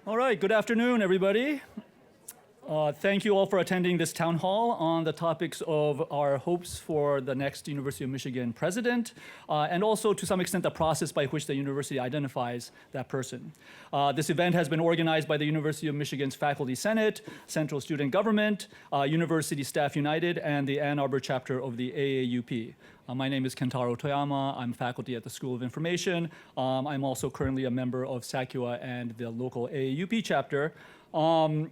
All right, good afternoon, everybody. Thank you all for attending this town hall on the topics of our hopes for the next University of Michigan president, and also to some extent the process by which the university identifies that person. This event has been organized by the University of Michigan's Faculty Senate, Central Student Government, University Staff United, and the Ann Arbor chapter of the AAUP. My name is Kentaro Toyama. I'm faculty at the School of Information. I'm also currently a member of SACUA and the local AAUP chapter. One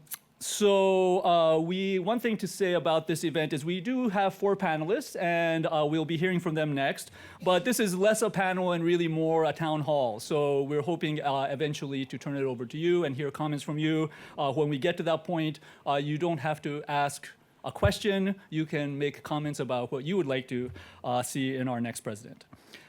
thing to say about this event is we do have 4 panelists, and we'll be hearing from them next. But this is less a panel and really more a town hall. So we're hoping eventually to turn it over to you and hear comments from you. When we get to that point, you don't have to ask a question. You can make comments about what you would like to see in our next president.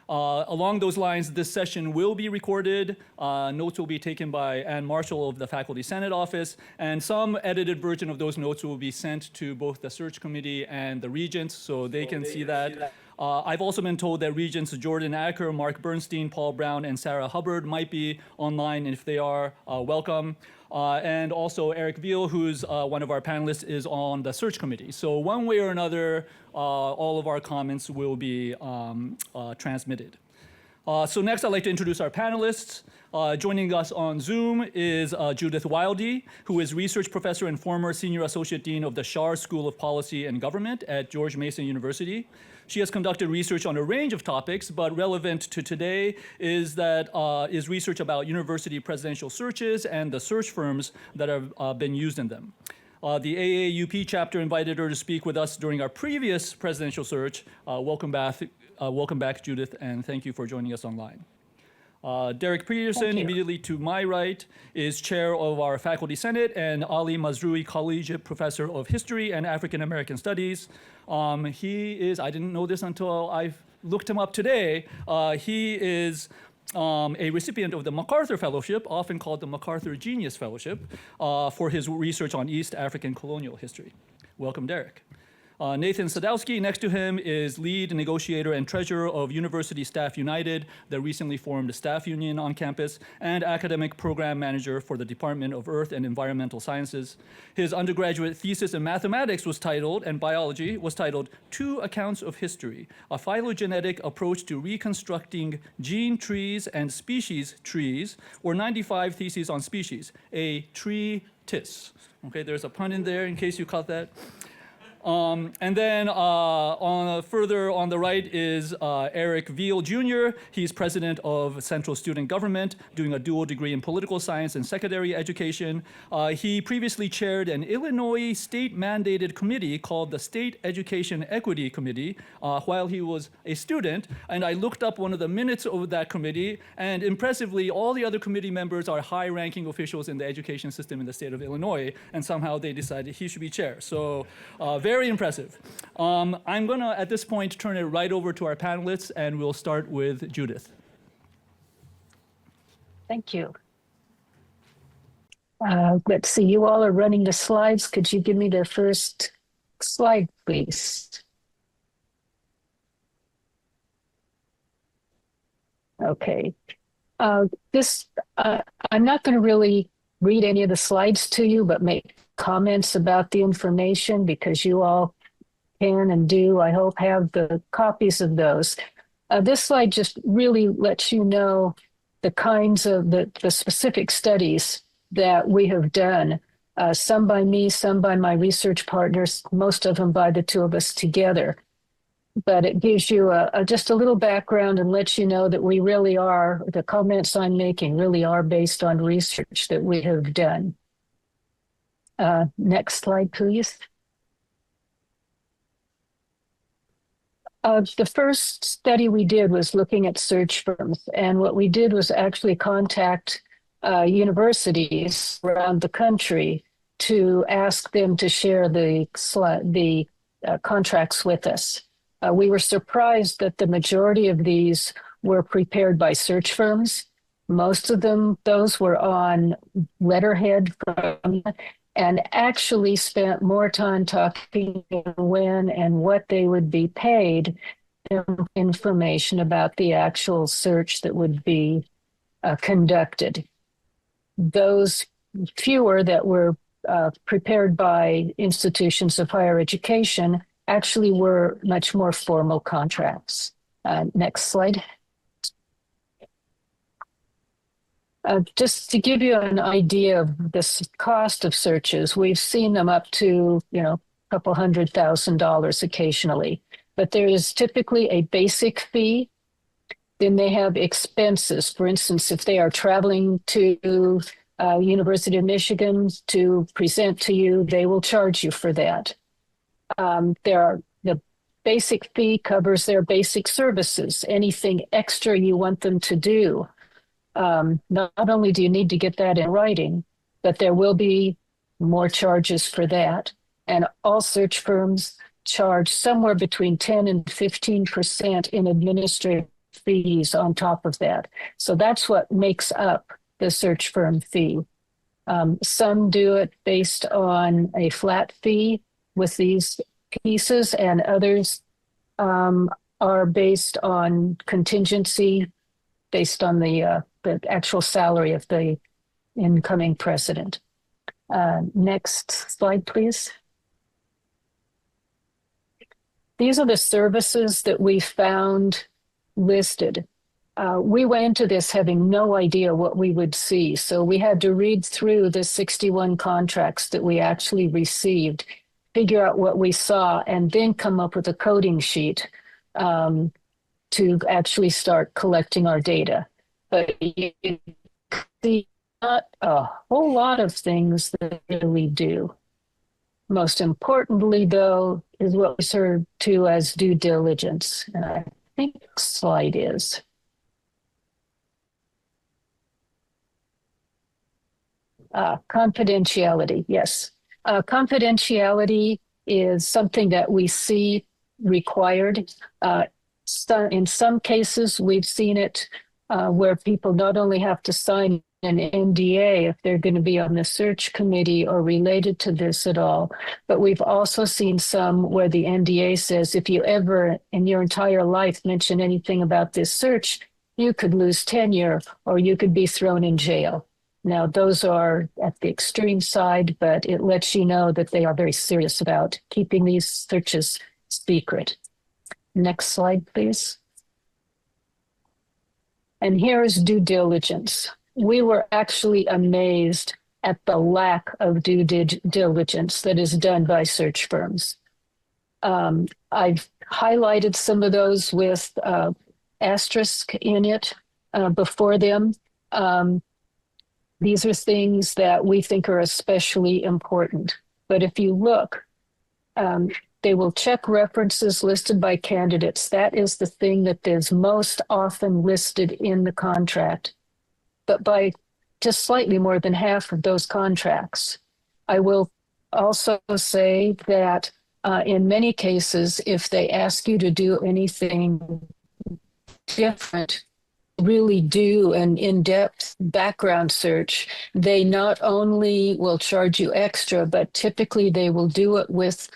Along those lines, this session will be recorded. Notes will be taken by Ann Marshall of the Faculty Senate office, and some edited version of those notes will be sent to both the search committee and the regents so they can see that. I've also been told that Regents Jordan Acker, Mark Bernstein, Paul Brown, and Sarah Hubbard might be online, and if they are, welcome. And also Eric Veal, who's one of our panelists, is on the search committee. So one way or another, all of our comments will be transmitted. So next, I'd like to introduce our panelists. Joining us on Zoom is Judith Wildey, who is research professor and former senior associate dean of the Schar School of Policy and Government at George Mason University. She has conducted research on a range of topics, but relevant to today is research about university presidential searches and the search firms that have been used in them. The AAUP chapter invited her to speak with us during our previous presidential search. Welcome back, Judith, and thank you for joining us online. Derek Peterson, immediately to my right, is chair of our Faculty Senate and Ali Mazrui Collegiate Professor of History and African American Studies. He is, I didn't know this until I looked him up today, he is a recipient of the MacArthur Fellowship, often called the MacArthur Genius Fellowship, for his research on East African colonial history. Welcome, Derek. Nathan Sadowski, next to him, is lead negotiator and treasurer of University Staff United, the recently formed staff union on campus, and academic program manager for the Department of Earth and Environmental Sciences. His undergraduate thesis in mathematics and biology was titled Two Accounts of History, a phylogenetic approach to reconstructing gene trees and species trees, or 95 theses on species, a treatise. Okay, there's a pun in there in case you caught that. And then further on the right is Eric Veal Jr. He's president of Central Student Government, doing a dual degree in political science and secondary education. He previously chaired an Illinois state-mandated committee called the State Education Equity Committee while he was a student. And I looked up one of the minutes of that committee, and impressively, all the other committee members are high-ranking officials in the education system in the state of Illinois, and somehow they decided he should be chair. So very impressive. I'm going to, at this point, turn it right over to our panelists, and we'll start with Judith. Thank you. Let's see, you all are running the slides. Could you give me the first slide, please? Okay. I'm not going to really read any of the slides to you, but make comments about the information because you all can and do, I hope, have the copies of those. This slide just really lets you know the kinds of the specific studies that we have done, some by me, some by my research partners, most of them by the two of us together. But it gives you just a little background and lets you know that we really are, the comments I'm making really are based on research that we have done. Next slide, please. The first study we did was looking at search firms. And what we did was actually contact universities around the country to ask them to share the contracts with us. We were surprised that the majority of these were prepared by search firms. Most of them, those were on letterhead from and actually spent more time talking when and what they would be paid than information about the actual search that would be conducted. Those fewer that were prepared by institutions of higher education actually were much more formal contracts. Next slide. Just to give you an idea of the cost of searches, we've seen them up to, a couple $100,000 occasionally, but there is typically a basic fee. Then they have expenses. For instance, if they are traveling to University of Michigan to present to you, they will charge you for that. The basic fee covers their basic services, anything extra you want them to do. Not only do you need to get that in writing, but there will be more charges for that. And all search firms charge somewhere between 10 and 15% in administrative fees on top of that. So that's what makes up the search firm fee. Some do it based on a flat fee with these pieces, and others are based on contingency, based on the actual salary of the incoming president. Next slide, please. These are the services that we found listed. We went into this having no idea what we would see. So we had to read through the 61 contracts that we actually received, figure out what we saw, and then come up with a coding sheet to actually start collecting our data. But you see not a whole lot of things that we do. Most importantly, though, is what we refer to as due diligence. And I think slide is. Confidentiality, yes. Confidentiality is something that we see required. In some cases, we've seen it where people not only have to sign an NDA if they're going to be on the search committee or related to this at all, but we've also seen some where the NDA says if you ever in your entire life mention anything about this search, you could lose tenure or you could be thrown in jail. Now, those are at the extreme side, but it lets you know that they are very serious about keeping these searches secret. Next slide, please. And here is due diligence. We were actually amazed at the lack of due diligence that is done by search firms. I've highlighted some of those with asterisk in it before them. These are things that we think are especially important. But if you look, they will check references listed by candidates. That is the thing that is most often listed in the contract. But by just slightly more than half of those contracts. I will also say that in many cases, if they ask you to do anything different, really do an in-depth background search, they not only will charge you extra, but typically they will do it with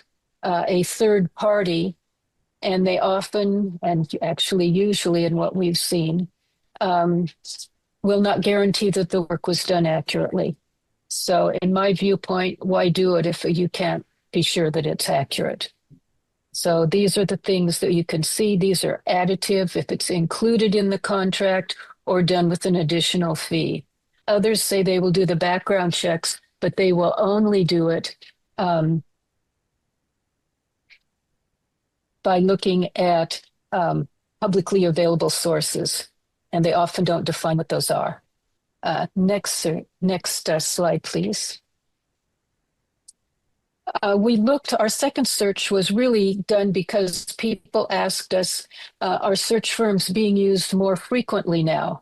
a third party, and they often, and actually usually in what we've seen, will not guarantee that the work was done accurately. So in my viewpoint, why do it if you can't be sure that it's accurate? So these are the things that you can see. These are additive if it's included in the contract or done with an additional fee. Others say they will do the background checks, but they will only do it by looking at publicly available sources, and they often don't define what those are. Next slide, please. Our second search was really done because people asked us, are search firms being used more frequently now?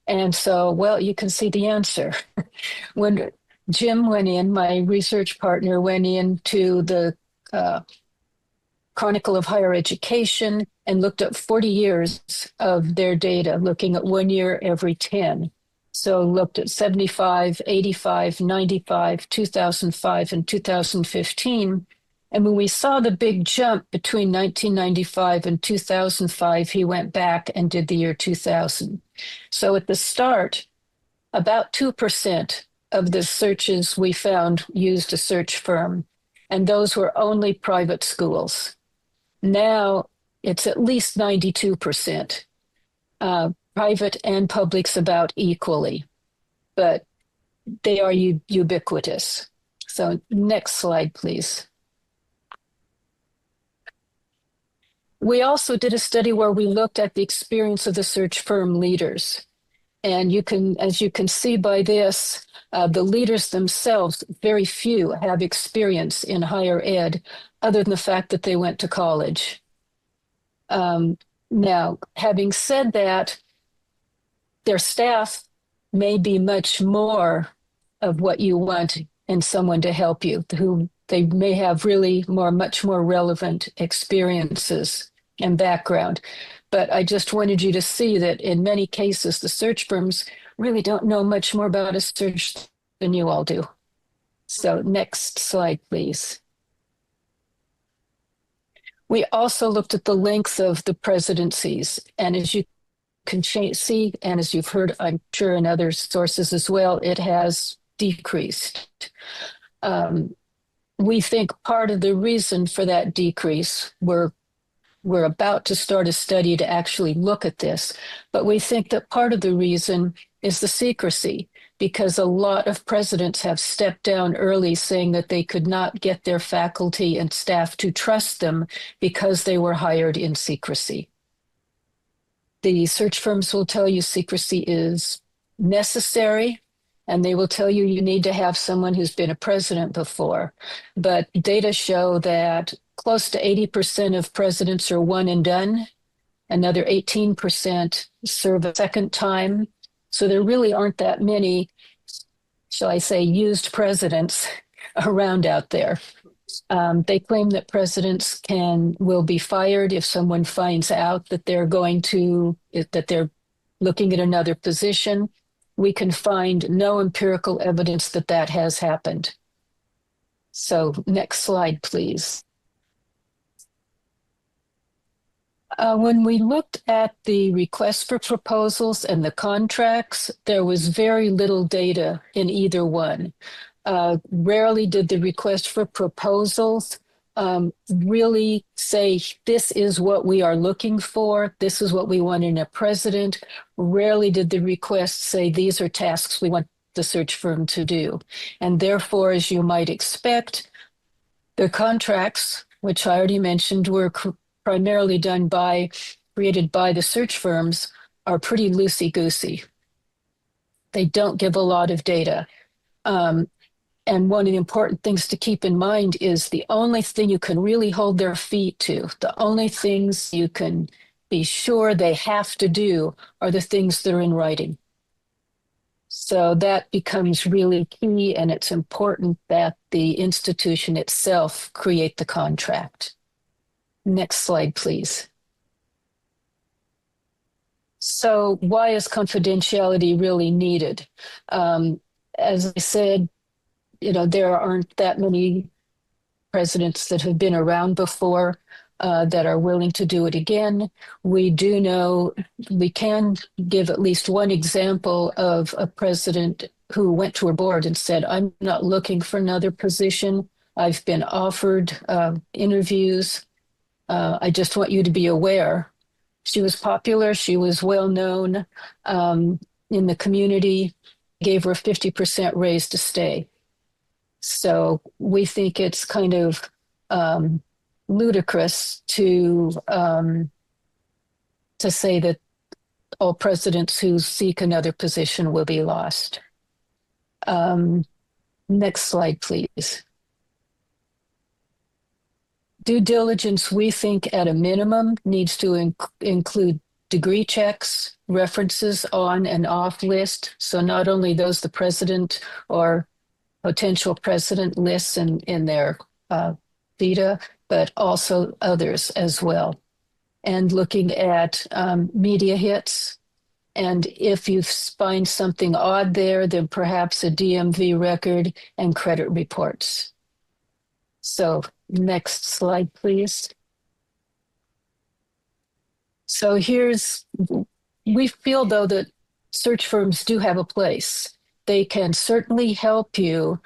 And so, well, you can see the answer. When Jim went in, my research partner went into the Chronicle of Higher Education and looked at 40 years of their data, looking at 1 year every 10. So looked at 75, 85, 95, 2005, and 2015. And when we saw the big jump between 1995 and 2005, he went back and did the year 2000. So at the start, about 2% of the searches we found used a search firm, and those were only private schools. Now it's at least 92%. Private and public's about equally, but they are ubiquitous. So next slide, please. We also did a study where we looked at the experience of the search firm leaders. And you can, as you can see by this, the leaders themselves, very few have experience in higher ed, other than the fact that they went to college. Now, having said that, their staff may be much more of what you want in someone to help you, who they may have really much more relevant experiences and background. But I just wanted you to see that in many cases, the search firms really don't know much more about a search than you all do. So next slide, please. We also looked at the length of the presidencies. And as you can see, and as you've heard, I'm sure in other sources as well, it has decreased. We think part of the reason for that decrease, we're about to start a study to actually look at this, but we think that part of the reason is the secrecy, because a lot of presidents have stepped down early saying that they could not get their faculty and staff to trust them because they were hired in secrecy. The search firms will tell you secrecy is necessary, and they will tell you you need to have someone who's been a president before. But data show that close to 80% of presidents are one and done. Another 18% serve a second time. So there really aren't that many, shall I say, used presidents around out there. They claim that presidents will be fired if someone finds out that they're looking at another position. We can find no empirical evidence that that has happened. So next slide, please. When we looked at the request for proposals and the contracts, there was very little data in either one. Rarely did the request for proposals really say, this is what we are looking for, this is what we want in a president. Rarely did the request say, these are tasks we want the search firm to do. And therefore, as you might expect, the contracts, which I already mentioned, were primarily created by the search firms, are pretty loosey-goosey. They don't give a lot of data. And one of the important things to keep in mind is the only thing you can really hold their feet to, the only things you can be sure they have to do are the things that are in writing. So that becomes really key, and it's important that the institution itself create the contract. Next slide, please. So why is confidentiality really needed? As I said, there aren't that many presidents that have been around before that are willing to do it again. We do know, we can give at least one example of a president who went to her board and said, I'm not looking for another position. I've been offered interviews. I just want you to be aware. She was popular. She was well known in the community, gave her a 50% raise to stay. So we think it's kind of ludicrous to say that all presidents who seek another position will be lost. Next slide, please. Due diligence, we think at a minimum, needs to include degree checks, references on and off list. So not only those the president or potential president lists in their data, but also others as well. And looking at media hits. And if you find something odd there, then perhaps a DMV record and credit reports. So next slide, please. So we feel though that search firms do have a place. they can certainly help you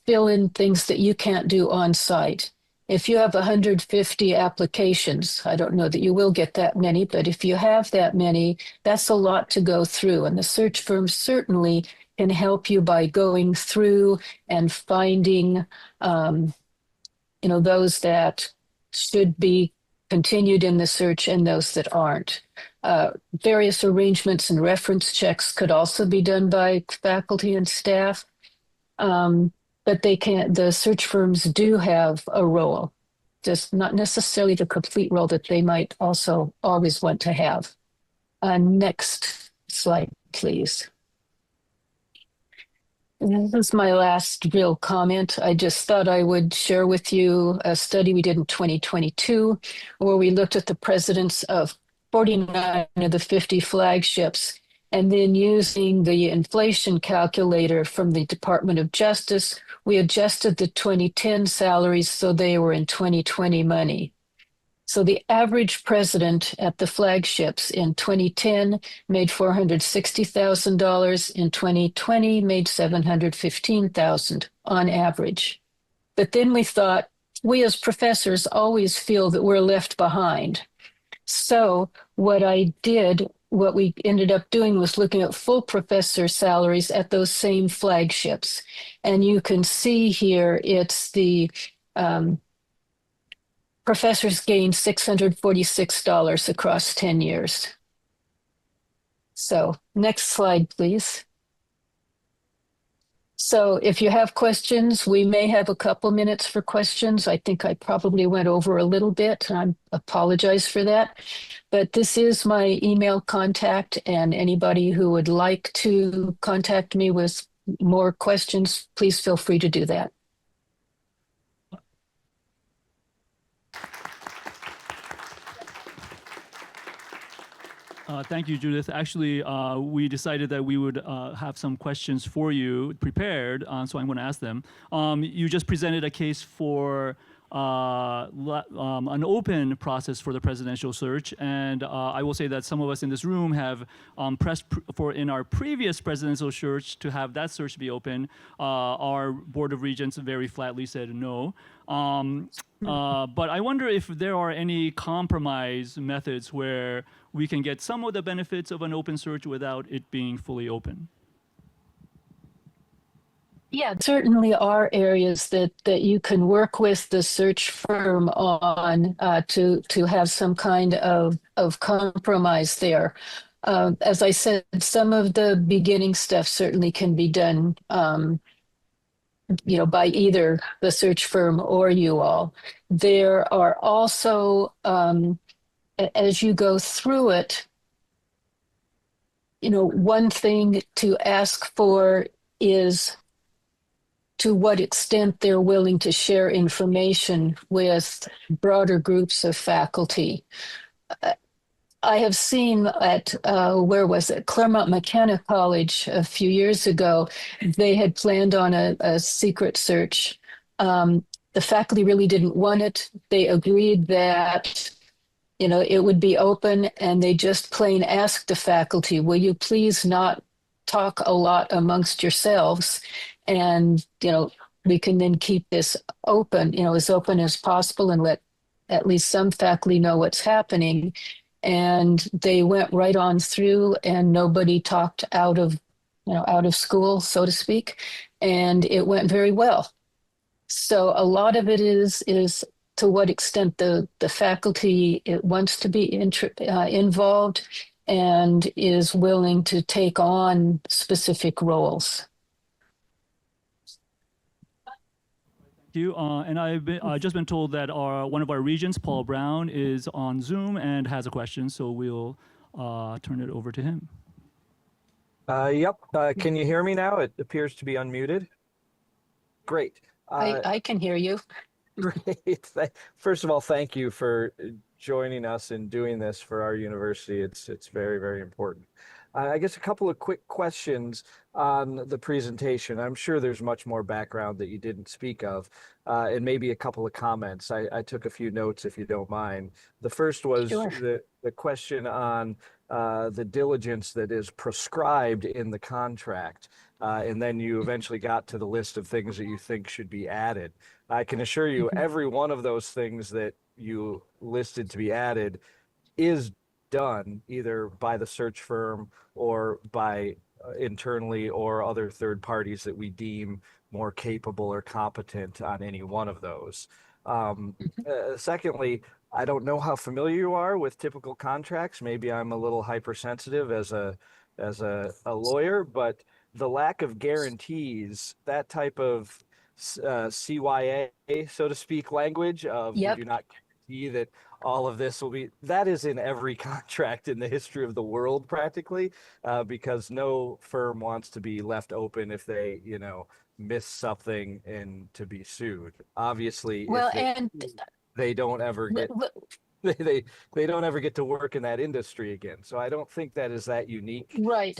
fill in things that you can't do on site. If you have 150 applications, I don't know that you will get that many, but if you have that many, that's a lot to go through. And the search firms certainly can help you by going through and finding, those that should be continued in the search and those that aren't. Various arrangements and reference checks could also be done by faculty and staff. But the search firms do have a role, just not necessarily the complete role that they might also always want to have. Next slide, please. This is my last real comment. I just thought I would share with you a study we did in 2022, where we looked at the presidents of 49 of the 50 flagships, and then using the inflation calculator from the Department of Justice, we adjusted the 2010 salaries so they were in 2020 money. So the average president at the flagships in 2010 made $460,000. In 2020, made $715,000 on average. But then we thought, we as professors always feel that we're left behind. So what we ended up doing was looking at full professor salaries at those same flagships. And you can see here, it's the professors gained $646 across 10 years. So next slide, please. So if you have questions, we may have a couple minutes for questions. I think I probably went over a little bit. I apologize for that. But this is my email contact, and anybody who would like to contact me with more questions, please feel free to do that. Thank you, Judith. Actually, we decided that we would have some questions for you prepared, so I'm going to ask them. You just presented a case for an open process for the presidential search, and I will say that some of us in this room have pressed for in our previous presidential search to have that search be open. Our Board of Regents very flatly said no. But I wonder if there are any compromise methods where we can get some of the benefits of an open search without it being fully open. Yeah, certainly are areas that you can work with the search firm on to have some kind of compromise there. As I said, some of the beginning stuff certainly can be done by either the search firm or you all. There are also, as you go through it, one thing to ask for is to what extent they're willing to share information with broader groups of faculty. I have seen at, Claremont McKenna College a few years ago, they had planned on a secret search. The faculty really didn't want it. They agreed that, it would be open, and they just plain asked the faculty, will you please not talk a lot amongst yourselves? And, we can then keep this open, as open as possible, and let at least some faculty know what's happening. And they went right on through, and nobody talked out of school, so to speak. And it went very well. So a lot of it is to what extent the faculty wants to be involved and is willing to take on specific roles. You and I've just been told that one of our regents, Paul Brown, is on Zoom and has a question, so we'll turn it over to him. Yep. Can you hear me now? It appears to be unmuted. Great. I can hear you. Great. First of all, thank you for joining us and doing this for our university. It's very, very important. I guess a couple of quick questions on the presentation. I'm sure there's much more background that you didn't speak of, and maybe a couple of comments. I took a few notes, if you don't mind. The first was Sure. the question on the diligence that is prescribed in the contract. And then you eventually got to the list of things that you think should be added. I can assure you, every one of those things that you listed to be added is done either by the search firm or by internally or other third parties that we deem more capable or competent on any one of those. Secondly, I don't know how familiar you are with typical contracts. Maybe I'm a little hypersensitive as a lawyer, but the lack of guarantees, that type of CYA, so to speak, language of we Yep. do not guarantee that all of this will be, that is in every contract in the history of the world practically, because no firm wants to be left open if they, miss something and to be sued. Obviously, Well, if and they don't ever get they don't ever get to work in that industry again. So I don't think that is that unique right.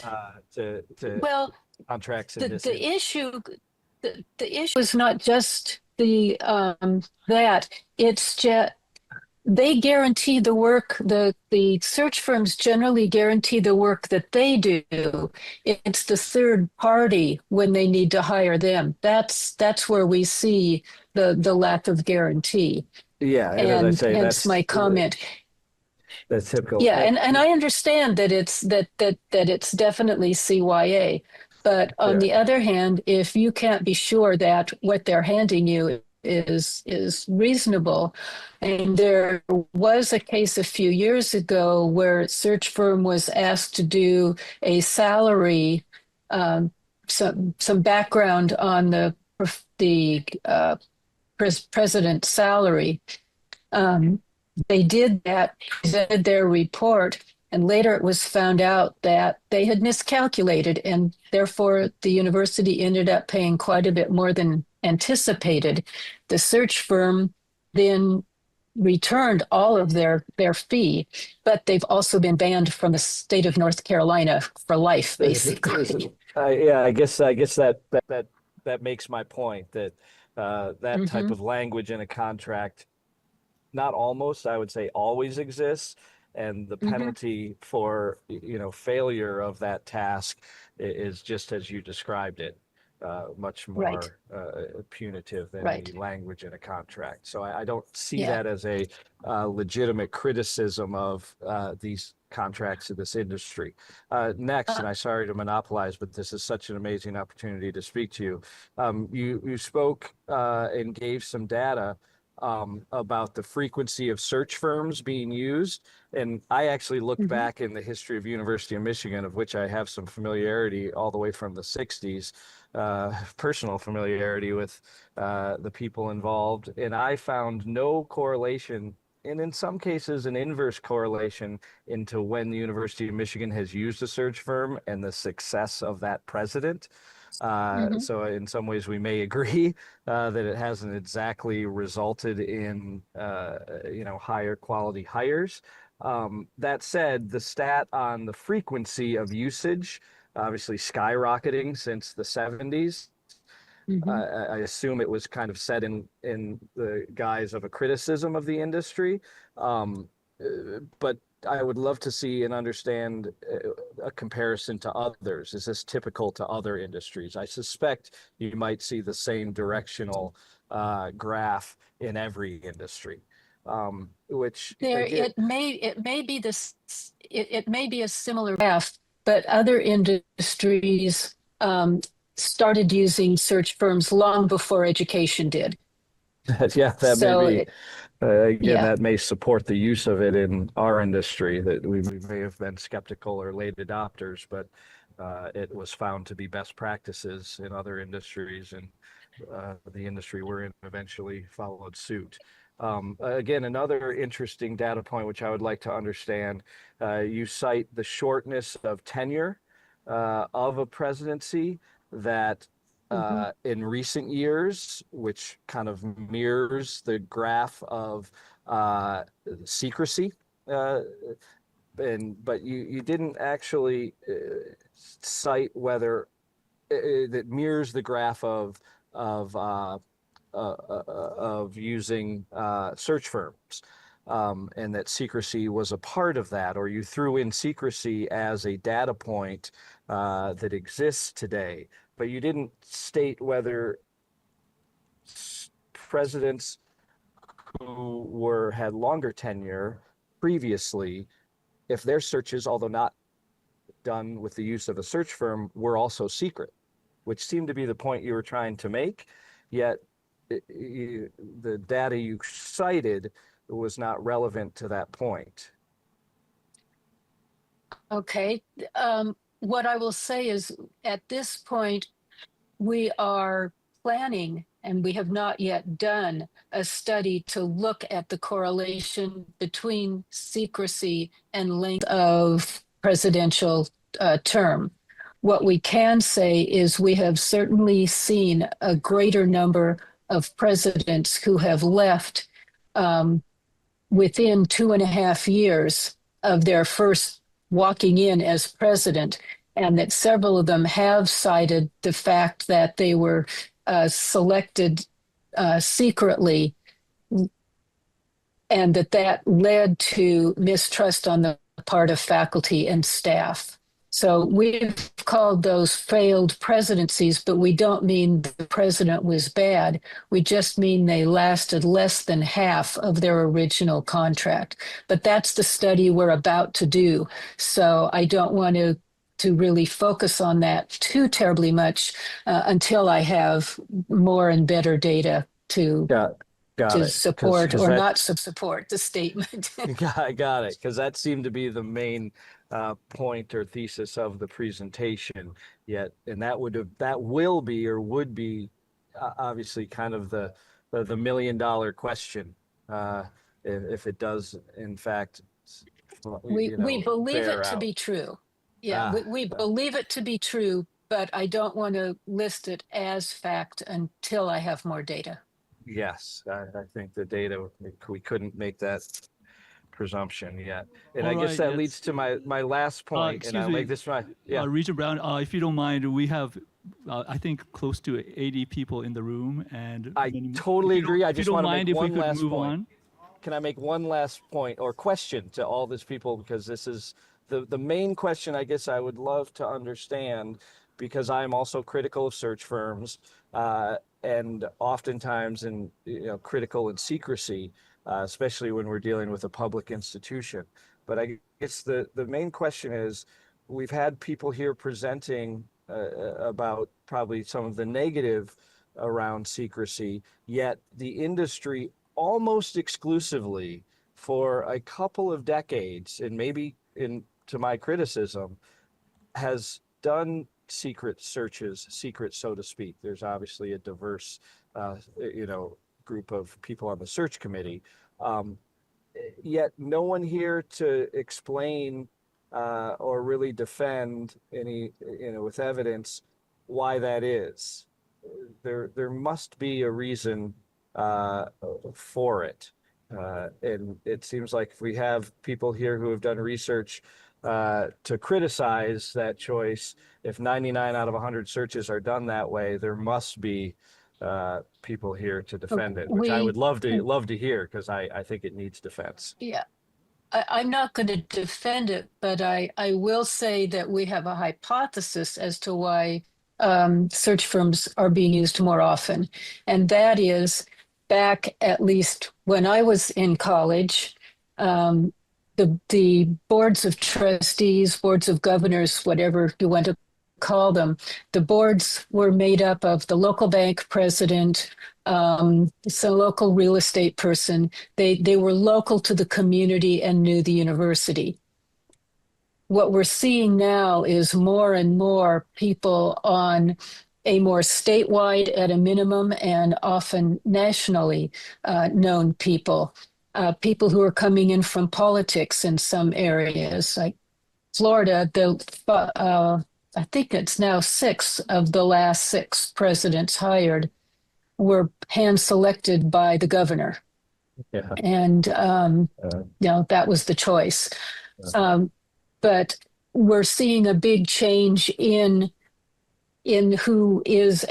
to Well, contracts in this the industry. issue the issue is not just the that it's just they guarantee the work, the search firms generally guarantee the work that they do. It's the third party when they need to hire them. That's where we see the lack of guarantee. Yeah, and as I And say, hence my comment. that's typical. Yeah, and I understand that it's definitely CYA. But on Yeah. the other hand, if you can't be sure that what they're handing you is reasonable, and there was a case a few years ago where a search firm was asked to do a salary, some background on the president's salary. They did that, presented their report, and later it was found out that they had miscalculated, and therefore the university ended up paying quite a bit more than anticipated. The search firm then returned all of their fee, but they've also been banned from the state of North Carolina for life, basically. Yeah, I guess that makes my point that that type Mhm. of language in a contract, not almost, I would say always exists, and the Mhm. penalty for failure of that task is just as you described it, much Right, more punitive than right. the language in a contract. So I don't see Yeah. that as a legitimate criticism of these contracts in this industry. Next, Uh, and I'm sorry to monopolize, but this is such an amazing opportunity to speak to you. You spoke and gave some data about the frequency of search firms being used. And I actually looked mhm. back in the history of University of Michigan, of which I have some familiarity all the way from the 60s, personal familiarity with the people involved. And I found no correlation, and in some cases, an inverse correlation into when the University of Michigan has used a search firm and the success of that president. Mhm. So in some ways we may agree that it hasn't exactly resulted in higher quality hires. That said, the stat on the frequency of usage obviously skyrocketing since the 70s. Mhm. I assume it was kind of set in the guise of a criticism of the industry. But I would love to see and understand a comparison to others. Is this typical to other industries? I suspect you might see the same directional graph in every industry, which There, again, it may be a similar graph, but other industries started using search firms long before education did. yeah, that may So, be. Again, yeah, that may support the use of it in our industry, that we may have been skeptical or late adopters, but it was found to be best practices in other industries, and the industry we're in eventually followed suit. Again, another interesting data point, which I would like to understand, you cite the shortness of tenure of a presidency that mhm. in recent years, which kind of mirrors the graph of secrecy. Uh, but you didn't actually cite whether that mirrors the graph of using search firms. and that secrecy was a part of that, or you threw in secrecy as a data point that exists today, but you didn't state whether presidents who had longer tenure previously, if their searches, although not done with the use of a search firm, were also secret, which seemed to be the point you were trying to make. Yet the data you cited was not relevant to that point. Okay. What I will say is at this point, we are planning, and we have not yet done a study to look at the correlation between secrecy and length of presidential term. What we can say is we have certainly seen a greater number of presidents who have left within 2.5 years of their first walking in as president, and that several of them have cited the fact that they were selected secretly, and that led to mistrust on the part of faculty and staff. So we've called those failed presidencies, but we don't mean the president was bad. We just mean they lasted less than half of their original contract. But that's the study we're about to do. So I don't want to really focus on that too terribly much until I have more and better data to support or not support the statement. I got it, because that seemed to be the main point or thesis of the presentation. Yet, and that will be or would be obviously kind of the $1 million question if it does in fact. We believe it to be true. Yeah, we believe it to be true, but I don't want to list it as fact until I have more data. Yes, I think the data, we couldn't make that presumption yet. And All I guess right, that yes. leads to my last point, and I'll make this my, yeah. Regent Brown, if you don't mind, we have, I think, close to 80 people in the room, and I totally agree. I if you just don't want to mind, make if we one could last move point. on. Can I make one last point or question to all these people? Because this is the main question I guess I would love to understand, because I'm also critical of search firms and oftentimes critical in secrecy, especially when we're dealing with a public institution. But I guess the main question is, we've had people here presenting about probably some of the negative around secrecy, yet the industry almost exclusively for a couple of decades, and maybe to my criticism, has done secret searches, secret so to speak. There's obviously a diverse group of people on the search committee, yet no one here to explain or really defend any with evidence why that is. There must be a reason for it. And it seems like if we have people here who have done research to criticize that choice, if 99 out of 100 searches are done that way, there must be people here to defend it, which I would love to hear, because I think it needs defense. Yeah, I'm not going to defend it, but I will say that we have a hypothesis as to why search firms are being used more often. And that is, back at least when I was in college, the boards of trustees, boards of governors, whatever you want to call them, the boards were made up of the local bank president, some local real estate person. They were local to the community and knew the university. What we're seeing now is more and more people on a more statewide, at a minimum, and often nationally known people. People who are coming in from politics in some areas, like Florida. I think it's now 6 of the last 6 presidents hired were hand-selected by the governor. Yeah. And that was the choice. But we're seeing a big change in who is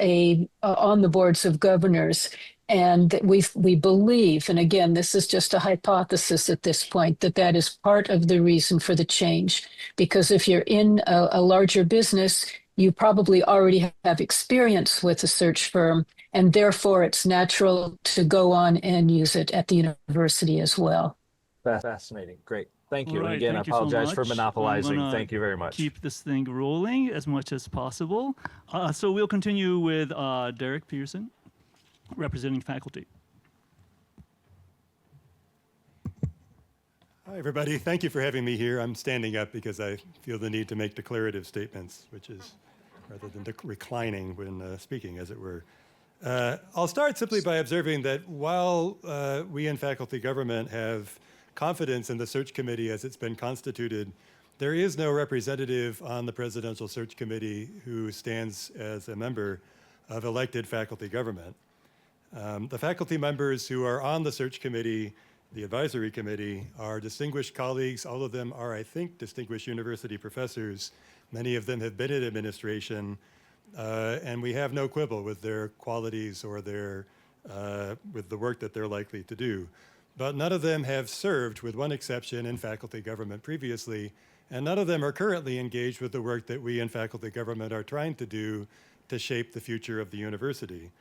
on the boards of governors. And that we believe, and again, this is just a hypothesis at this point, that that is part of the reason for the change. Because if you're in a larger business, you probably already have experience with a search firm, and therefore it's natural to go on and use it at the university as well. Fascinating. Great. Thank you. All And right, again, I thank you so apologize for much. I'm monopolizing. gonna Thank you very much. Keep this thing rolling as much as possible. So we'll continue with Derek Pearson, representing faculty. Hi, everybody. Thank you for having me here. I'm standing up because I feel the need to make declarative statements, which is rather than reclining when speaking, as it were. I'll start simply by observing that while we in faculty government have confidence in the search committee as it's been constituted, there is no representative on the Presidential Search Committee who stands as a member of elected faculty government. The faculty members who are on the search committee, the advisory committee, are distinguished colleagues. All of them are, I think, distinguished university professors. Many of them have been in administration, and we have no quibble with their qualities or with the work that they're likely to do. But none of them have served, with one exception, in faculty government previously, and none of them are currently engaged with the work that we in faculty government are trying to do to shape the future of the university.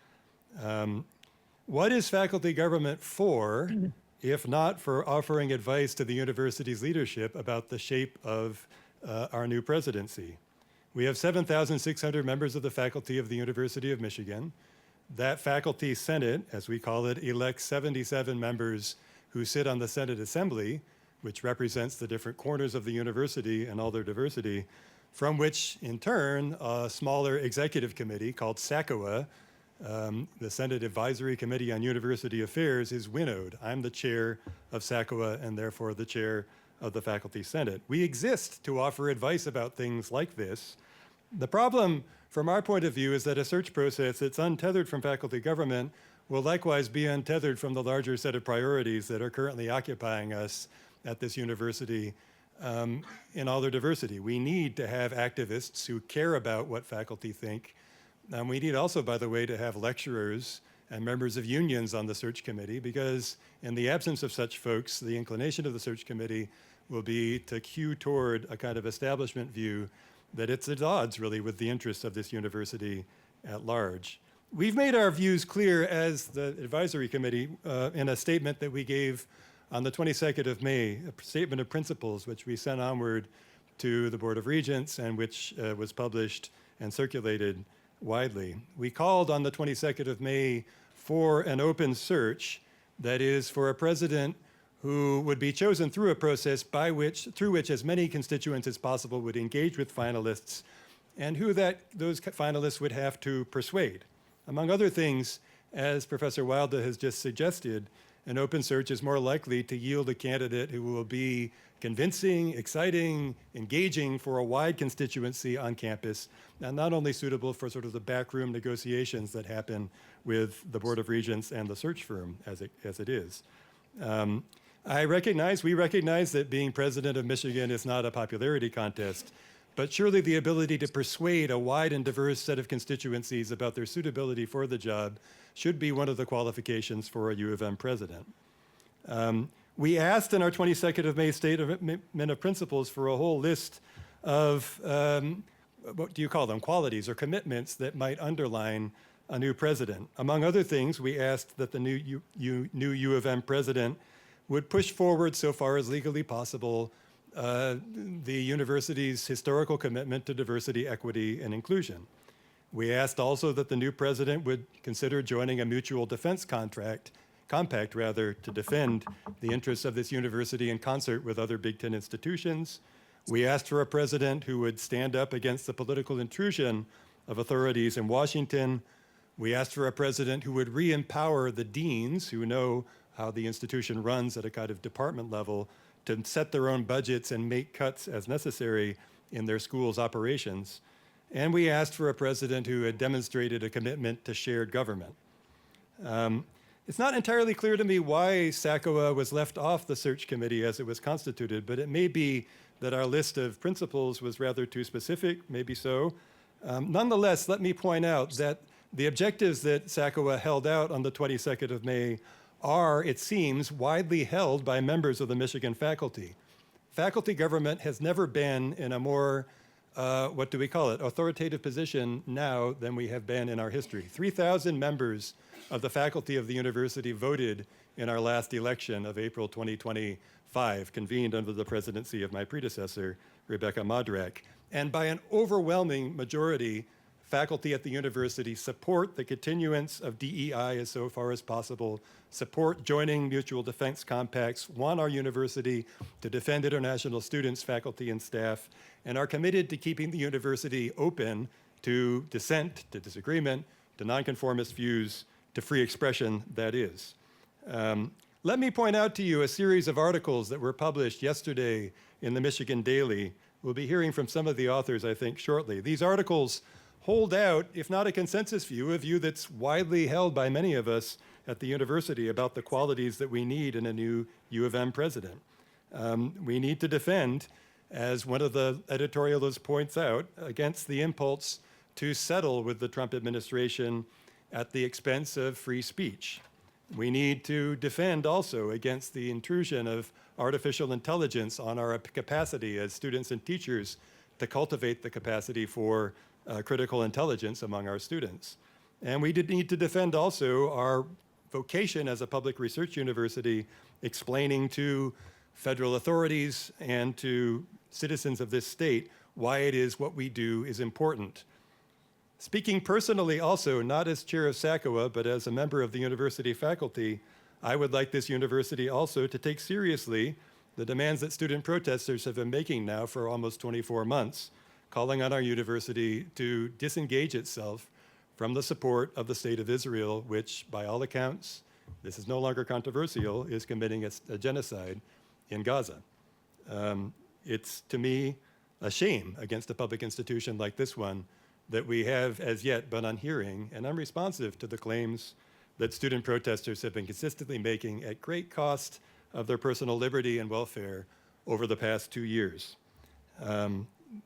What is faculty government for, if not for offering advice to the university's leadership about the shape of our new presidency? We have 7,600 members of the faculty of the University of Michigan. That faculty senate, as we call it, elects 77 members who sit on the Senate Assembly, which represents the different corners of the university and all their diversity, from which, in turn, a smaller executive committee called SACOA, the Senate Advisory Committee on University Affairs, is winnowed. I'm the chair of SACOA and therefore the chair of the Faculty Senate. We exist to offer advice about things like this. The problem, from our point of view, is that a search process that's untethered from faculty government will likewise be untethered from the larger set of priorities that are currently occupying us at this university in all their diversity. We need to have activists who care about what faculty think. We need also, by the way, to have lecturers and members of unions on the search committee, because in the absence of such folks, the inclination of the search committee will be to cue toward a kind of establishment view that it's at odds, really, with the interests of this university at large. We've made our views clear as the advisory committee in a statement that we gave on the 22nd of May, a statement of principles which we sent onward to the Board of Regents and which was published and circulated widely. We called on the 22nd of May for an open search, that is, for a president who would be chosen through a process through which as many constituents as possible would engage with finalists, and who those finalists would have to persuade. Among other things, as Professor Wilde has just suggested, an open search is more likely to yield a candidate who will be convincing, exciting, engaging for a wide constituency on campus, and not only suitable for sort of the backroom negotiations that happen with the Board of Regents and the search firm as it is. We recognize that being president of Michigan is not a popularity contest, but surely the ability to persuade a wide and diverse set of constituencies about their suitability for the job should be one of the qualifications for a U of M president. We asked in our 22nd of May Statement of Principles for a whole list of, what do you call them, qualities or commitments that might underline a new president. Among other things, we asked that the new U of M president would push forward, so far as legally possible, the university's historical commitment to diversity, equity, and inclusion. We asked also that the new president would consider joining a mutual defense compact to defend the interests of this university in concert with other Big Ten institutions. We asked for a president who would stand up against the political intrusion of authorities in Washington. We asked for a president who would re-empower the deans who know how the institution runs at a kind of department level to set their own budgets and make cuts as necessary in their school's operations. And we asked for a president who had demonstrated a commitment to shared government. It's not entirely clear to me why SACOA was left off the search committee as it was constituted, but it may be that our list of principles was rather too specific, maybe so. Nonetheless, let me point out that The objectives that SACWA held out on the 22nd of May are, it seems, widely held by members of the Michigan faculty. Faculty government has never been in a more, what do we call it, authoritative position now than we have been in our history. 3,000 members of the faculty of the university voted in our last election of April 2025, convened under the presidency of my predecessor, Rebecca Modrak. And by an overwhelming majority, faculty at the university support the continuance of DEI as so far as possible, support joining mutual defense compacts, want our university to defend international students, faculty, and staff, and are committed to keeping the university open to dissent, to disagreement, to nonconformist views, to free expression, that is. Let me point out to you a series of articles that were published yesterday in the Michigan Daily. We'll be hearing from some of the authors, I think, shortly. These articles hold out, if not a consensus view, a view that's widely held by many of us at the university about the qualities that we need in a new U of M president. We need to defend, as one of the editorialists points out, against the impulse to settle with the Trump administration at the expense of free speech. We need to defend also against the intrusion of artificial intelligence on our capacity as students and teachers to cultivate the capacity for critical intelligence among our students. And we did need to defend also our vocation as a public research university, explaining to federal authorities and to citizens of this state why it is what we do is important. Speaking personally also, not as chair of SACWA, but as a member of the university faculty, I would like this university also to take seriously the demands that student protesters have been making now for almost 24 months, calling on our university to disengage itself from the support of the state of Israel, which, by all accounts, this is no longer controversial, is committing a genocide in Gaza. It's, to me, a shame against a public institution like this one that we have as yet been unhearing and unresponsive to the claims that student protesters have been consistently making at great cost of their personal liberty and welfare over the past 2 years.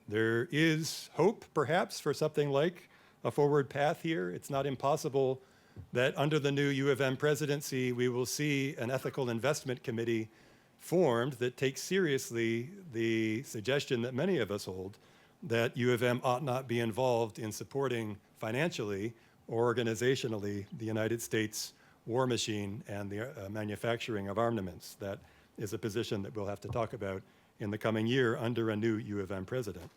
There is hope, perhaps, for something like a forward path here. It's not impossible that under the new U of M presidency, we will see an ethical investment committee formed that takes seriously the suggestion that many of us hold that U of M ought not be involved in supporting financially or organizationally the United States war machine and the manufacturing of armaments. That is a position that we'll have to talk about in the coming year under a new U of M president.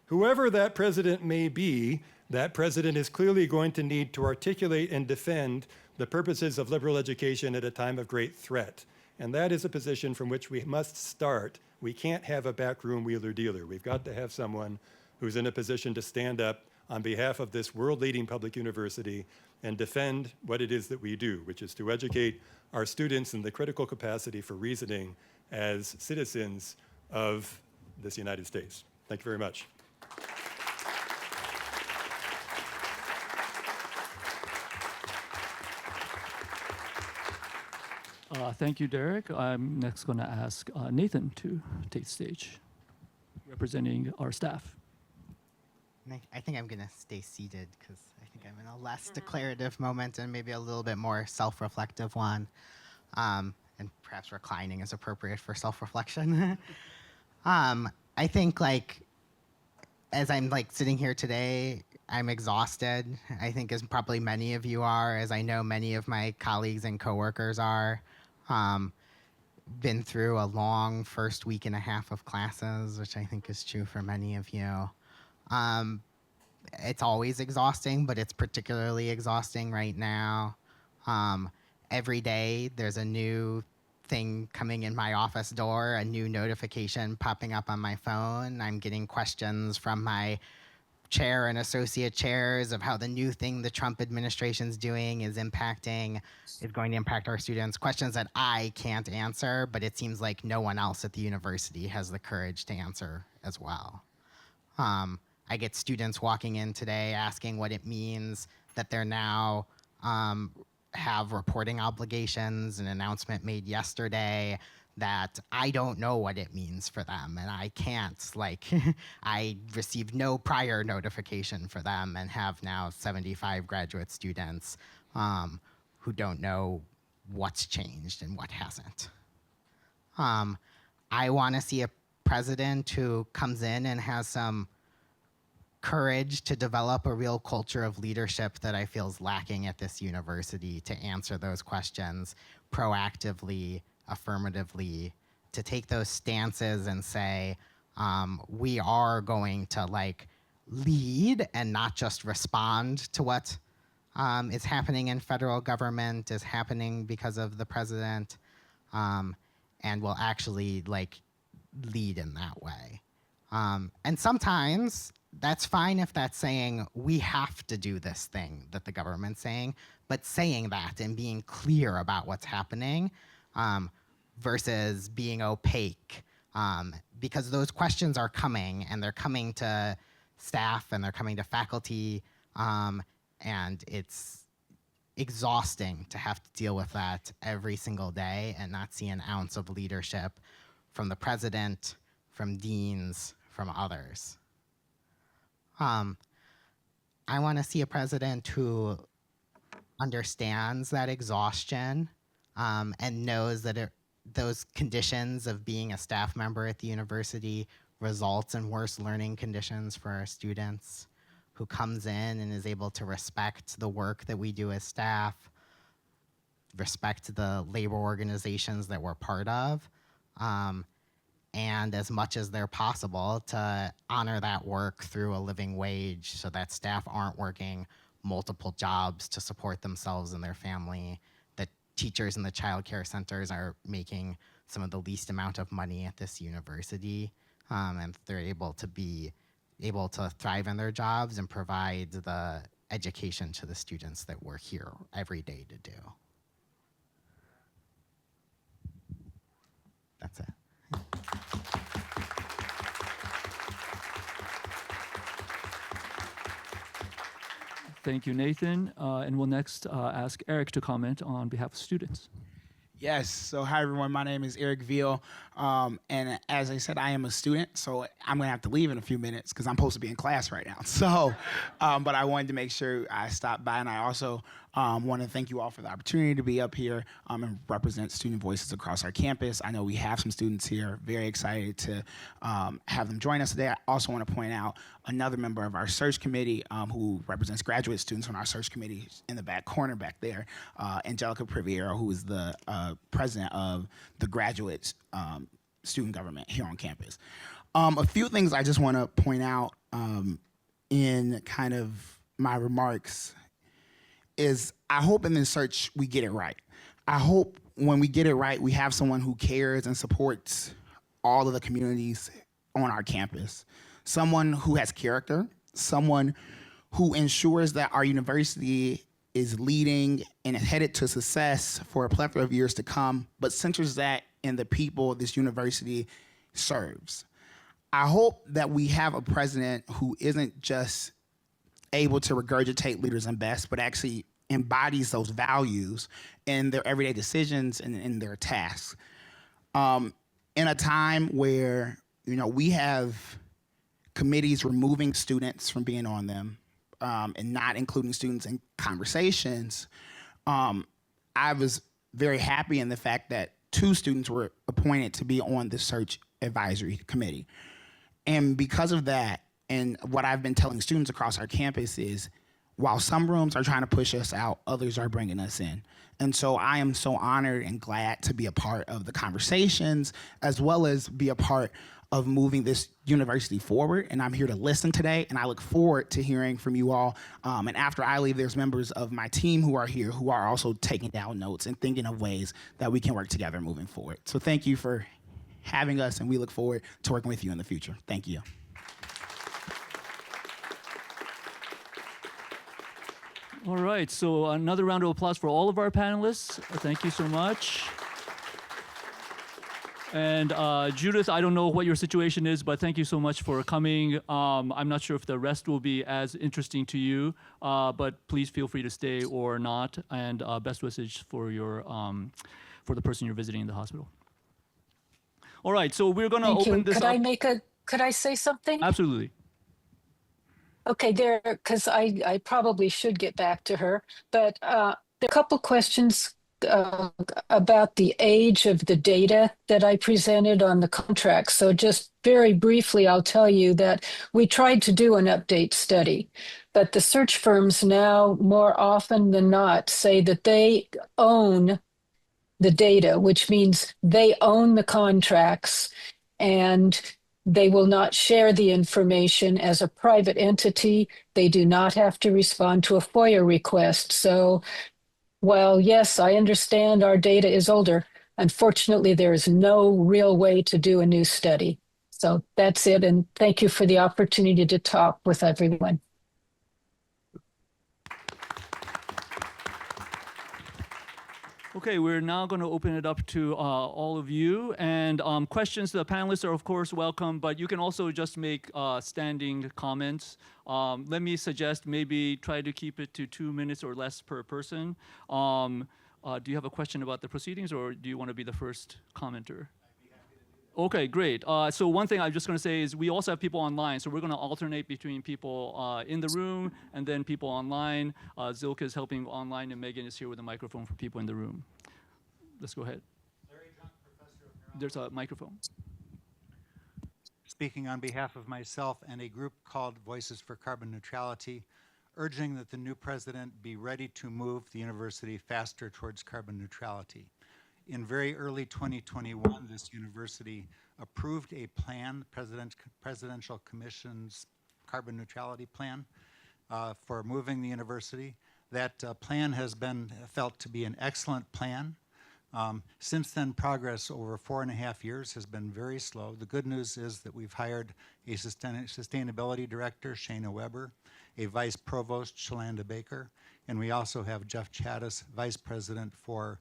Whoever that president may be, that president is clearly going to need to articulate and defend the purposes of liberal education at a time of great threat. And that is a position from which we must start. We can't have a backroom wheeler-dealer. We've got to have someone who's in a position to stand up on behalf of this world-leading public university and defend what it is that we do, which is to educate our students in the critical capacity for reasoning as citizens of this United States. Thank you very much. Thank you, Derek. I'm next going to ask Nathan to take the stage, representing our staff. I think I'm going to stay seated because I think I'm in a less declarative moment and maybe a little bit more self-reflective one. And perhaps reclining is appropriate for self-reflection. I think as I'm sitting here today, I'm exhausted. I think as probably many of you are, as I know many of my colleagues and coworkers are. Been through a long first week and a half of classes, which I think is true for many of you. It's always exhausting, but it's particularly exhausting right now. Every day there's a new thing coming in my office door, a new notification popping up on my phone. I'm getting questions from my chair and associate chairs of how the new thing the Trump administration's doing is going to impact our students. Questions that I can't answer, but it seems like no one else at the university has the courage to answer as well. I get students walking in today asking what it means that they're now have reporting obligations, an announcement made yesterday that I don't know what it means for them, and I can't, like, I received no prior notification for them and have now 75 graduate students who don't know what's changed and what hasn't. I want to see a president who comes in and has some courage to develop a real culture of leadership that I feel is lacking at this university, to answer those questions proactively, affirmatively, to take those stances and say, we are going to like lead and not just respond to what is happening in federal government, is happening because of the president, and will actually like lead in that way. And sometimes that's fine if that's saying we have to do this thing that the government's saying, but saying that and being clear about what's happening versus being opaque, because those questions are coming, and they're coming to staff and they're coming to faculty, and it's exhausting to have to deal with that every single day and not see an ounce of leadership from the president, from deans, from others. I want to see a president who understands that exhaustion and knows that those conditions of being a staff member at the university results in worse learning conditions for our students, who comes in and is able to respect the work that we do as staff, respect the labor organizations that we're part of, and as much as they're possible to honor that work through a living wage so that staff aren't working multiple jobs to support themselves and their family, that teachers in the child care centers are making some of the least amount of money at this university, and they're able to thrive in their jobs and provide the education to the students that we're here every day to do. That's it. Thank you, Nathan. And we'll next ask Eric to comment on behalf of students. Yes. So hi, everyone. My name is Eric Veal. And as I said, I am a student, so I'm going to have to leave in a few minutes because I'm supposed to be in class right now. So, but I wanted to make sure I stopped by. And I also want to thank you all for the opportunity to be up here and represent student voices across our campus. I know we have some students here. Very excited to have them join us today. I also want to point out another member of our search committee who represents graduate students on our search committee in the back corner back there, Angelica Priviero, who is the president of the graduate student government here on campus. A few things I just want to point out in kind of my remarks is I hope in this search we get it right. I hope when we get it right, we have someone who cares and supports all of the communities on our campus. Someone who has character, someone who ensures that our university is leading and headed to success for a plethora of years to come, but centers that in the people this university serves. I hope that we have a president who isn't just able to regurgitate leaders and best, but actually embodies those values in their everyday decisions and in their tasks. In a time where, we have committees removing students from being on them and not including students in conversations, I was very happy in the fact that 2 students were appointed to be on the search advisory committee. And because of that, and what I've been telling students across our campus is, while some rooms are trying to push us out, others are bringing us in. And so I am so honored and glad to be a part of the conversations, as well as be a part of moving this university forward. And I'm here to listen today, and I look forward to hearing from you all. And after I leave, there's members of my team who are here who are also taking down notes and thinking of ways that we can work together moving forward. So thank you for having us, and we look forward to working with you in the future. Thank you. All right, so another round of applause for all of our panelists. Thank you so much. And Judith, I don't know what your situation is, but thank you so much for coming. I'm not sure if the rest will be as interesting to you, but please feel free to stay or not. And best wishes for your for the person you're visiting in the hospital. All right, so we're going to Thank open you. this up. Could I say something? Absolutely. Okay, because I probably should get back to her, but there are a couple questions about the age of the data that I presented on the contract. So just very briefly, I'll tell you that we tried to do an update study, but the search firms now more often than not say that they own the data, which means they own the contracts and they will not share the information as a private entity. They do not have to respond to a FOIA request. So while, yes, I understand our data is older, unfortunately, there is no real way to do a new study. So that's it. And thank you for the opportunity to talk with everyone. Okay, we're now going to open it up to all of you. And questions to the panelists are, of course, welcome, but you can also just make standing comments. Let me suggest maybe try to keep it to 2 minutes or less per person. Do you have a question about the proceedings, or do you want to be the first commenter? Okay, great. So one thing I'm just going to say is we also have people online, so we're going to alternate between people in the room and then people online. Zilka is helping online, and Megan is here with a microphone for people in the room. Let's go ahead. Larry Junk, professor of There's a microphone. Speaking on behalf of myself and a group called Voices for Carbon Neutrality, urging that the new president be ready to move the university faster towards carbon neutrality. In very early 2021, this university approved a plan, Presidential Commission's carbon neutrality plan for moving the university. That plan has been felt to be an excellent plan. Since then, progress over 4.5 years has been very slow. The good news is that we've hired a sustainability director, Shana Weber, a vice provost, Shalanda Baker, and we also have Jeff Chattis, vice president for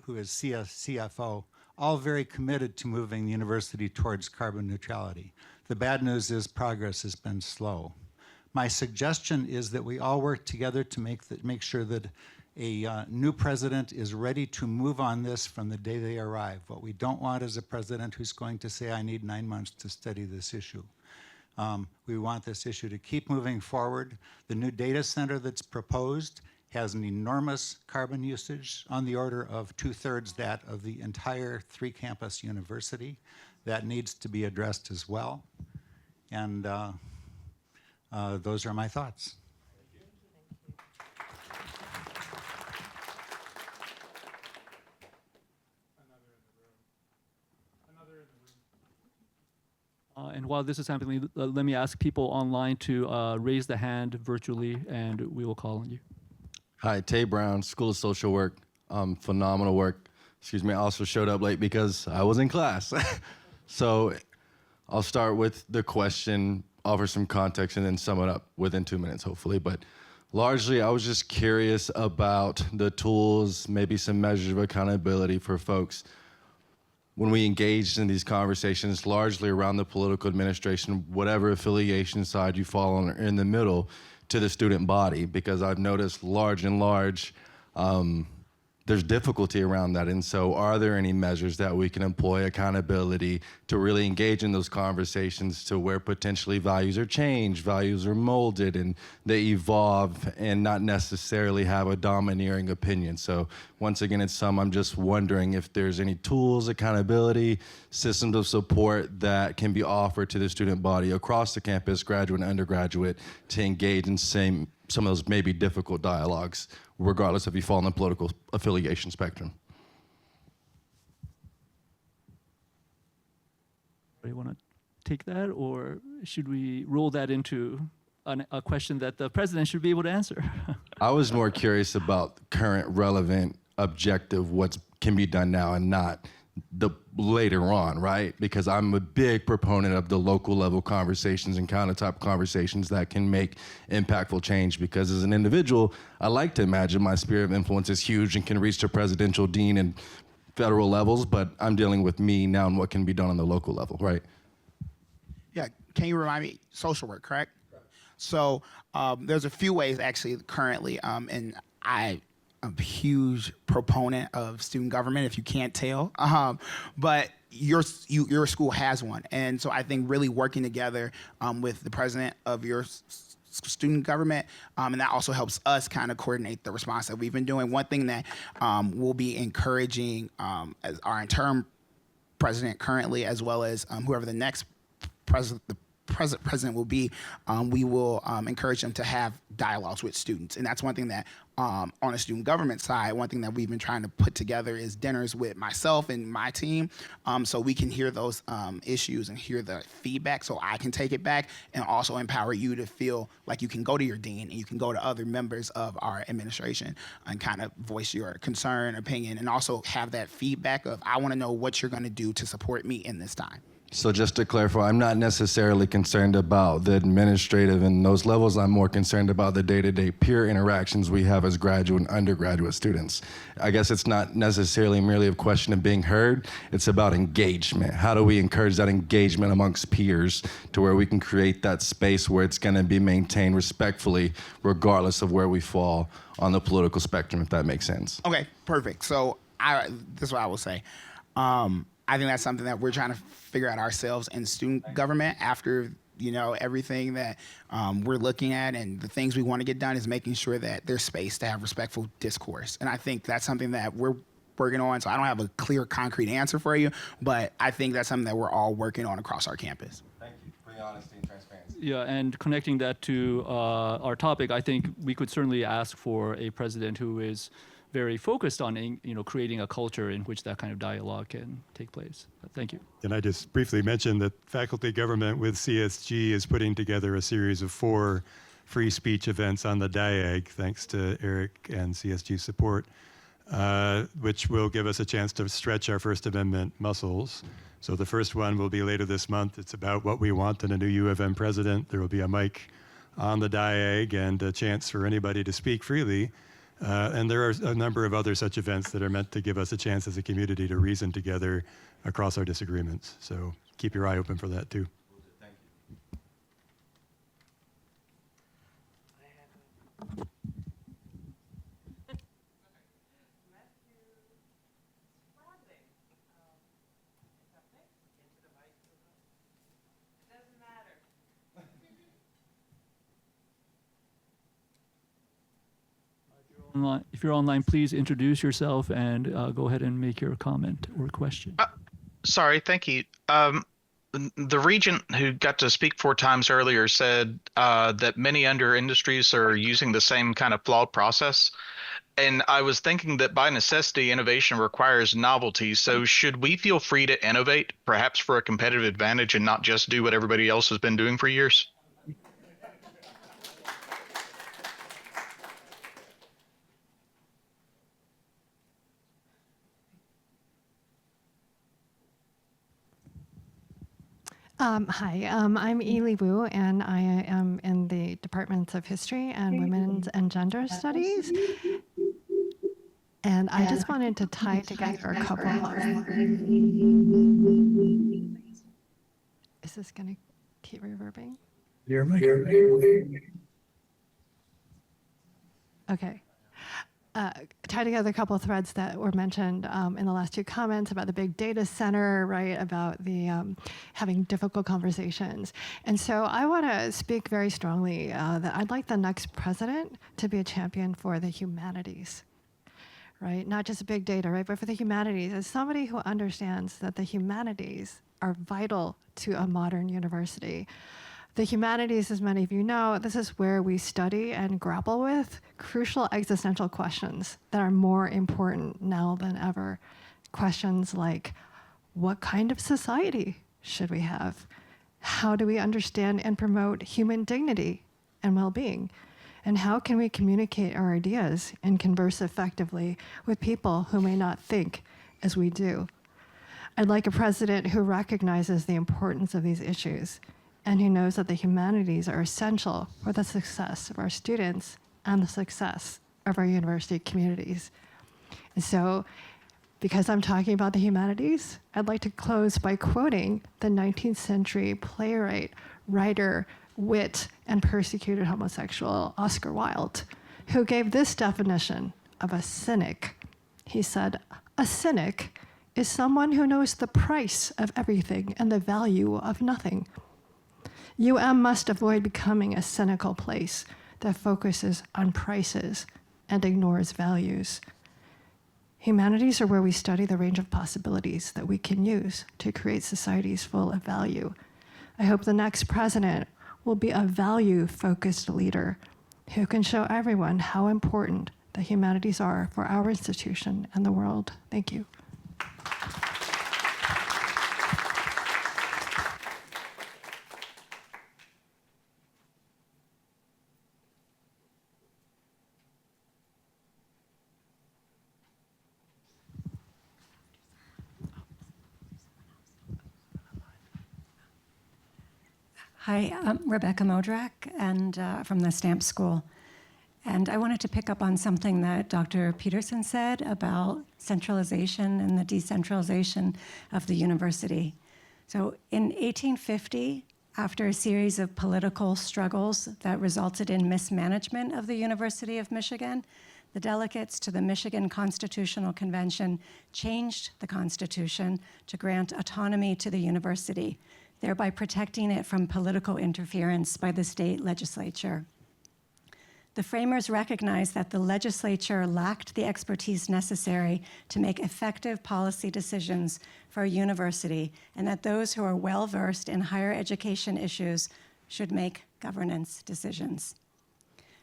who is CFO, all very committed to moving the university towards carbon neutrality. The bad news is progress has been slow. My suggestion is that we all work together to make sure that a new president is ready to move on this from the day they arrive. What we don't want is a president who's going to say, I need 9 months to study this issue. We want this issue to keep moving forward. The new data center that's proposed has an enormous carbon usage on the order of 2/3 that of the entire 3-campus university. That needs to be addressed as well. And those are my thoughts. And while this is happening, let me ask people online to raise the hand virtually, and we will call on you. Hi, Tay Brown, School of Social Work. Phenomenal work. Excuse me, I also showed up late because I was in class. So I'll start with the question, offer some context, and then sum it up within 2 minutes, hopefully. But largely, I was just curious about the tools, maybe some measures of accountability for folks when we engaged in these conversations, largely around the political administration, whatever affiliation side you fall on, or in the middle, to the student body, because I've noticed large, there's difficulty around that. And so are there any measures that we can employ, accountability, to really engage in those conversations to where potentially values are changed, values are molded, and they evolve and not necessarily have a domineering opinion? So once again, I'm just wondering if there's any tools, accountability, systems of support that can be offered to the student body across the campus, graduate and undergraduate, to engage in some of those maybe difficult dialogues, regardless if you fall on the political affiliation spectrum. Do you want to take that, or should we roll that into a question that the president should be able to answer? I was more curious about current, relevant, objective, what can be done now and not the later on, right? Because I'm a big proponent of the local level conversations and countertop conversations that can make impactful change, because as an individual, I like to imagine my sphere of influence is huge and can reach to presidential, dean, and federal levels, but I'm dealing with me now and what can be done on the local level, right? Yeah, can you remind me, social work, correct? So there's a few ways actually currently, and I a huge proponent of student government, if you can't tell. But your school has one. And so I think really working together with the president of your student government, and that also helps us kind of coordinate the response that we've been doing. One thing that we'll be encouraging as our interim president currently, as well as whoever the next president will be, we will encourage them to have dialogues with students. And that's one thing that on a student government side, one thing that we've been trying to put together is dinners with myself and my team, so we can hear those issues and hear the feedback, so I can take it back and also empower you to feel like you can go to your dean and you can go to other members of our administration and kind of voice your concern, opinion, and also have that feedback of, I want to know what you're going to do to support me in this time. So just to clarify, I'm not necessarily concerned about the administrative and those levels. I'm more concerned about the day-to-day peer interactions we have as graduate and undergraduate students. I guess it's not necessarily merely a question of being heard. It's about engagement. How do we encourage that engagement amongst peers to where we can create that space where it's going to be maintained respectfully, regardless of where we fall on the political spectrum, if that makes sense. Okay, perfect. So this is what I will say. I think that's something that we're trying to figure out ourselves in student government after, everything that we're looking at and the things we want to get done is making sure that there's space to have respectful discourse. And I think that's something that we're working on. So I don't have a clear, concrete answer for you, but I think that's something that we're all working on across our campus. Thank you for the honesty and transparency. Yeah, and connecting that to our topic, I think we could certainly ask for a president who is very focused on creating a culture in which that kind of dialogue can take place. Thank you. Can I just briefly mention that faculty government with CSG is putting together a series of 4 free speech events on the DIAG, thanks to Eric and CSG support, which will give us a chance to stretch our First Amendment muscles. So the first one will be later this month. It's about what we want in a new U of M president. There will be a mic on the DIAG and a chance for anybody to speak freely. And there are a number of other such events that are meant to give us a chance as a community to reason together across our disagreements. So keep your eye open for that too. If you're online, please introduce yourself and go ahead and make your comment or question. Sorry, thank you. The regent who got to speak 4 times earlier said that many under industries are using the same kind of flawed process. And I was thinking that by necessity, innovation requires novelty. So should we feel free to innovate, perhaps for a competitive advantage, and not just do what everybody else has been doing for years? Hi, I'm Ely Wu, and I am in the Departments of History and Women's and Gender Studies. And I just wanted to tie together a couple. Is this going to keep reverbing? Okay. Tie together a couple of threads that were mentioned in the last 2 comments about the big data center, right, about the having difficult conversations. And so I want to speak very strongly that I'd like the next president to be a champion for the humanities, right? Not just big data, right, but for the humanities. As somebody who understands that the humanities are vital to a modern university. The humanities, as many of you know, this is where we study and grapple with crucial existential questions that are more important now than ever. Questions like, what kind of society should we have? How do we understand and promote human dignity and well-being? And how can we communicate our ideas and converse effectively with people who may not think as we do? I'd like a president who recognizes the importance of these issues and who knows that the humanities are essential for the success of our students and the success of our university communities. And so, because I'm talking about the humanities, I'd like to close by quoting the 19th century playwright, writer, wit, and persecuted homosexual Oscar Wilde, who gave this definition of a cynic. He said, "A cynic is someone who knows the price of everything and the value of nothing." UM must avoid becoming a cynical place that focuses on prices and ignores values. Humanities are where we study the range of possibilities that we can use to create societies full of value. I hope the next president will be a value-focused leader who can show everyone how important the humanities are for our institution and the world. Thank you. Hi, I'm Rebecca Modrak, and from the Stamp School. And I wanted to pick up on something that Dr. Peterson said about centralization and the decentralization of the university. So in 1850, after a series of political struggles that resulted in mismanagement of the University of Michigan, the delegates to the Michigan Constitutional Convention changed the Constitution to grant autonomy to the university, thereby protecting it from political interference by the state legislature. The framers recognized that the legislature lacked the expertise necessary to make effective policy decisions for a university, and that those who are well-versed in higher education issues should make governance decisions.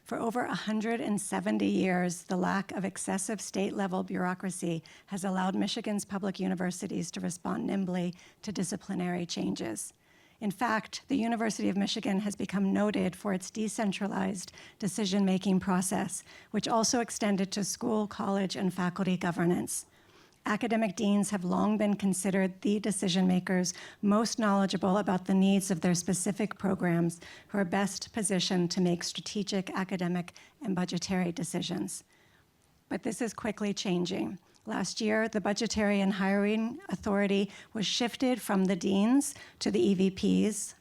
For over 170 years, the lack of excessive state-level bureaucracy has allowed Michigan's public universities to respond nimbly to disciplinary changes. In fact, the University of Michigan has become noted for its decentralized decision-making process, which also extended to school, college, and faculty governance. Academic deans have long been considered the decision makers most knowledgeable about the needs of their specific programs, who are best positioned to make strategic academic and budgetary decisions. But this is quickly changing. Last year, the budgetary and hiring authority was shifted from the deans to the EVPs,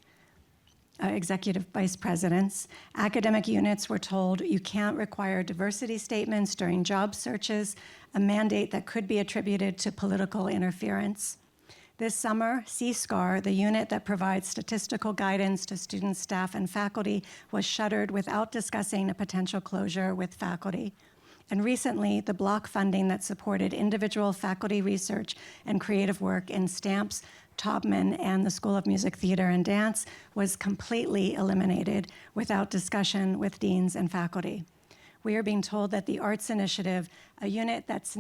executive vice presidents. Academic units were told you can't require diversity statements during job searches, a mandate that could be attributed to political interference. This summer, CSCAR, the unit that provides statistical guidance to students, staff, and faculty, was shuttered without discussing a potential closure with faculty. And recently, the block funding that supported individual faculty research and creative work in Stamps, Taubman, and the School of Music, Theater, and Dance was completely eliminated without discussion with deans and faculty. We are being told that the Arts Initiative, a unit that's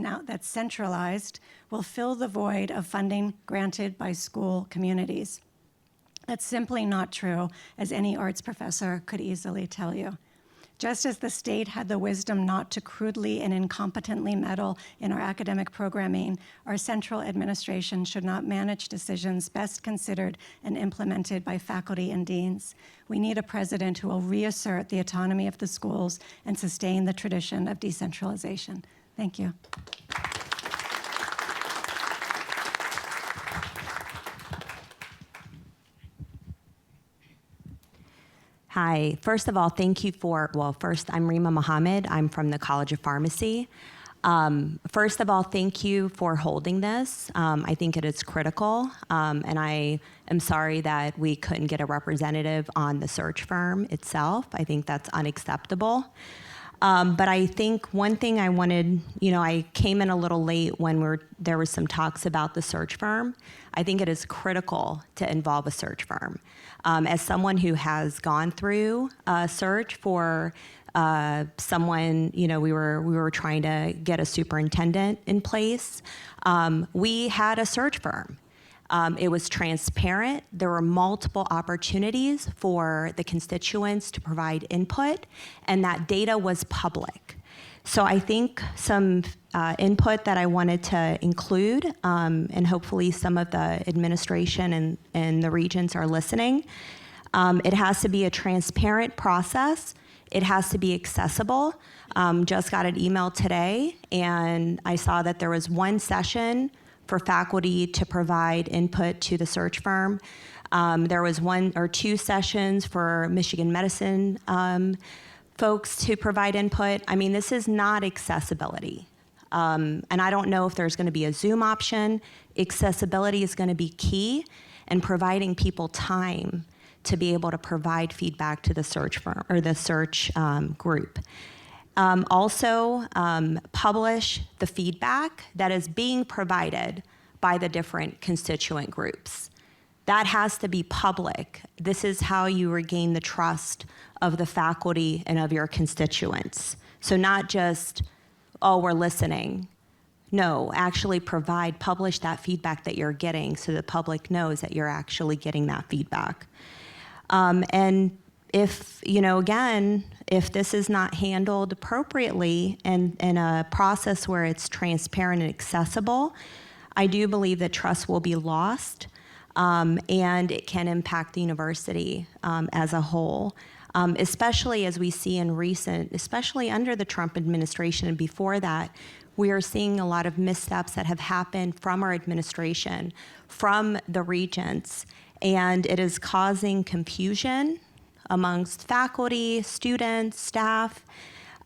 centralized, will fill the void of funding granted by school communities. That's simply not true, as any arts professor could easily tell you. Just as the state had the wisdom not to crudely and incompetently meddle in our academic programming, our central administration should not manage decisions best considered and implemented by faculty and deans. We need a president who will reassert the autonomy of the schools and sustain the tradition of decentralization. Thank you. Hi, first of all, thank you for, first, I'm Rima Mohammed. I'm from the College of Pharmacy. First of all, thank you for holding this. I think it is critical, and I am sorry that we couldn't get a representative on the search firm itself. I think that's unacceptable. But I think one thing I wanted, I came in a little late when there was some talks about the search firm. I think it is critical to involve a search firm. As someone who has gone through a search for someone, we were trying to get a superintendent in place. We had a search firm. It was transparent. There were multiple opportunities for the constituents to provide input, and that data was public. So I think some input that I wanted to include, and hopefully some of the administration and the regents are listening, it has to be a transparent process. It has to be accessible. Just got an email today, and I saw that there was one session for faculty to provide input to the search firm. There was 1 or 2 sessions for Michigan Medicine folks to provide input. I mean, this is not accessibility. And I don't know if there's going to be a Zoom option. Accessibility is going to be key, and providing people time to be able to provide feedback to the search firm or the search group. Also, publish the feedback that is being provided by the different constituent groups. That has to be public. This is how you regain the trust of the faculty and of your constituents. So not just, oh, we're listening. No, actually publish that feedback that you're getting so the public knows that you're actually getting that feedback. And if, again, if this is not handled appropriately and in a process where it's transparent and accessible, I do believe that trust will be lost, and it can impact the university as a whole, especially as we see in especially under the Trump administration and before that, we are seeing a lot of missteps that have happened from our administration, from the regents, and it is causing confusion amongst faculty, students, staff,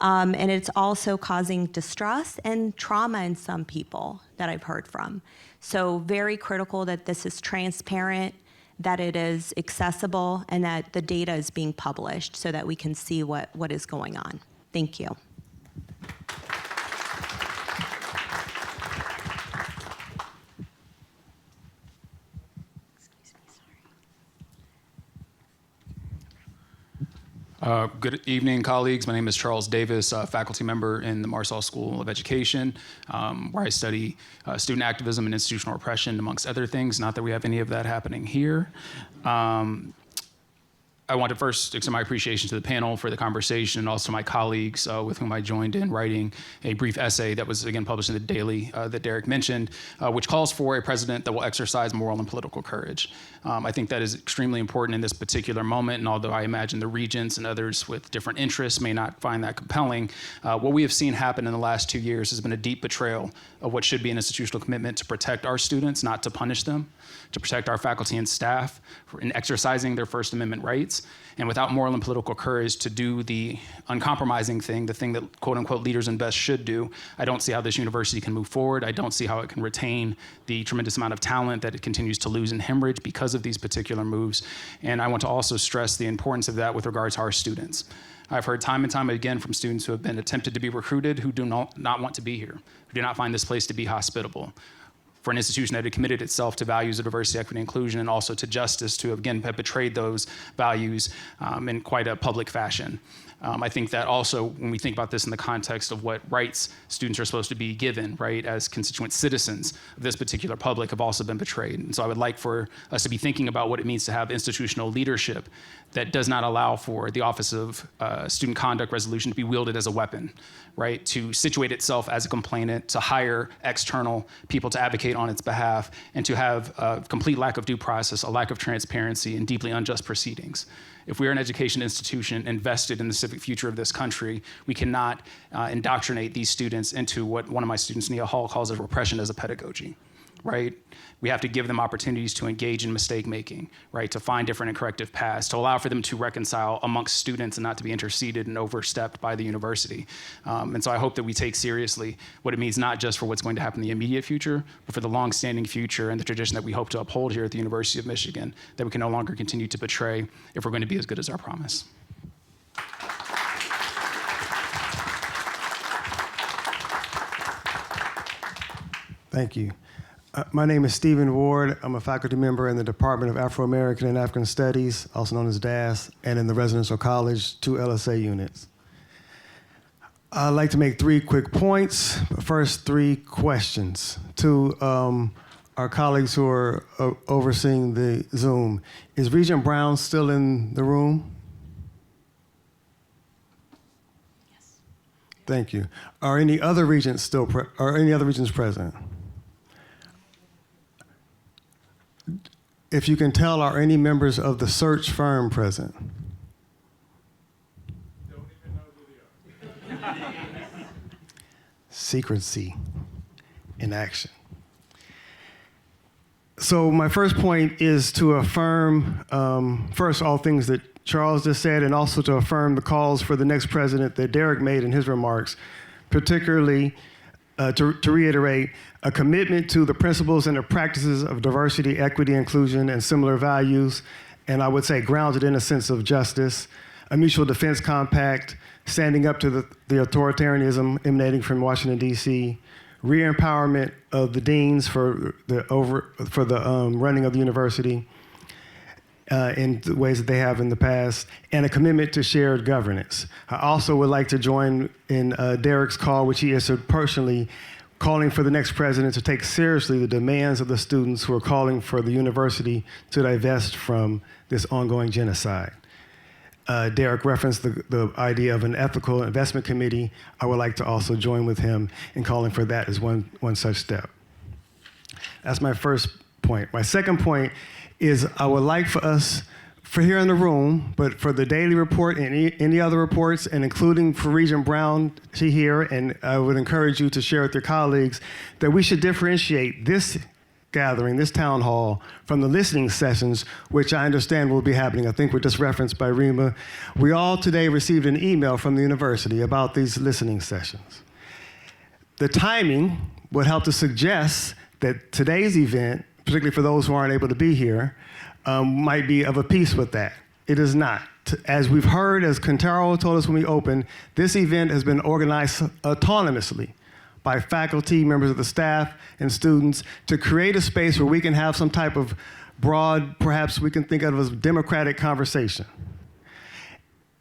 and it's also causing distrust and trauma in some people that I've heard from. So very critical that this is transparent, that it is accessible, and that the data is being published so that we can see what is going on. Thank you. Good evening, colleagues. My name is Charles Davis, faculty member in the Marsall School of Education, where I study student activism and institutional repression, amongst other things. Not that we have any of that happening here. I want to first extend my appreciation to the panel for the conversation, and also my colleagues with whom I joined in writing a brief essay that was again published in the Daily that Derek mentioned, which calls for a president that will exercise moral and political courage. I think that is extremely important in this particular moment, and although I imagine the regents and others with different interests may not find that compelling, what we have seen happen in the last 2 years has been a deep betrayal of what should be an institutional commitment to protect our students, not to punish them, to protect our faculty and staff in exercising their First Amendment rights, and without moral and political courage to do the uncompromising thing, the thing that quote unquote leaders and best should do, I don't see how this university can move forward. I don't see how it can retain the tremendous amount of talent that it continues to lose and hemorrhage because of these particular moves. And I want to also stress the importance of that with regard to our students. I've heard time and time again from students who have been attempted to be recruited who do not want to be here, who do not find this place to be hospitable. For an institution that had committed itself to values of diversity, equity, inclusion, and also to justice, to again have betrayed those values in quite a public fashion. I think that also, when we think about this in the context of what rights students are supposed to be given, right, as constituent citizens of this particular public, have also been betrayed. And so I would like for us to be thinking about what it means to have institutional leadership that does not allow for the Office of Student Conduct Resolution to be wielded as a weapon, right, to situate itself as a complainant, to hire external people to advocate on its behalf, and to have a complete lack of due process, a lack of transparency, and deeply unjust proceedings. If we are an education institution invested in the civic future of this country, we cannot indoctrinate these students into what one of my students, Nia Hall, calls as repression as a pedagogy, right? We have to give them opportunities to engage in mistake making, right? To find different and corrective paths, to allow for them to reconcile amongst students and not to be interceded and overstepped by the university. And so I hope that we take seriously what it means, not just for what's going to happen in the immediate future, but for the long-standing future and the tradition that we hope to uphold here at the University of Michigan, that we can no longer continue to betray if we're going to be as good as our promise. Thank you. My name is Stephen Ward. I'm a faculty member in the Department of Afro-American and African Studies, also known as DAS, and in the Residential College, 2 LSA units. I'd like to make 3 quick points, but first 3 questions to our colleagues who are overseeing the Zoom. Is Regent Brown still in the room? Yes. Thank you. Are any other regents present? If you can tell, are any members of the search firm present? Don't even know who they are. Secrecy in action. So my first point is to affirm, first, all things that Charles just said, and also to affirm the calls for the next president that Derek made in his remarks, particularly to reiterate a commitment to the principles and the practices of diversity, equity, inclusion, and similar values, and I would say grounded in a sense of justice, a mutual defense compact, standing up to the authoritarianism emanating from Washington, D.C., re-empowerment of the deans for the running of the university in the ways that they have in the past, and a commitment to shared governance. I also would like to join in Derek's call, which he issued personally, calling for the next president to take seriously the demands of the students who are calling for the university to divest from this ongoing genocide. Derek referenced the idea of an ethical investment committee. I would like to also join with him in calling for that as one such step. That's my first point. My second point is I would like for us, for here in the room, but for the daily report and any other reports, and including for Regent Brown to hear, and I would encourage you to share with your colleagues, that we should differentiate this gathering, this town hall, from the listening sessions, which I understand will be happening. I think were just referenced by Rima. We all today received an email from the university about these listening sessions. The timing would help to suggest that today's event, particularly for those who aren't able to be here, might be of a piece with that. It is not. As we've heard, as Quintero told us when we opened, this event has been organized autonomously by faculty, members of the staff, and students to create a space where we can have some type of broad, perhaps we can think of as democratic conversation.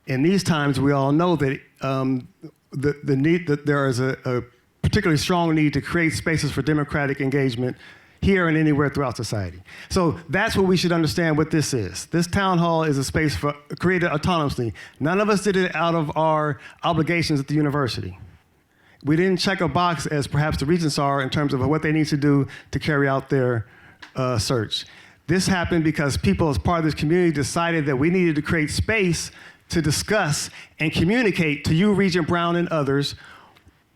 In these times, we all know that the need, that there is a particularly strong need to create spaces for democratic engagement here and anywhere throughout society. So that's what we should understand what this is. This town hall is a space created autonomously. None of us did it out of our obligations at the university. We didn't check a box as perhaps the regents are in terms of what they need to do to carry out their search. This happened because people as part of this community decided that we needed to create space to discuss and communicate to you, Regent Brown and others,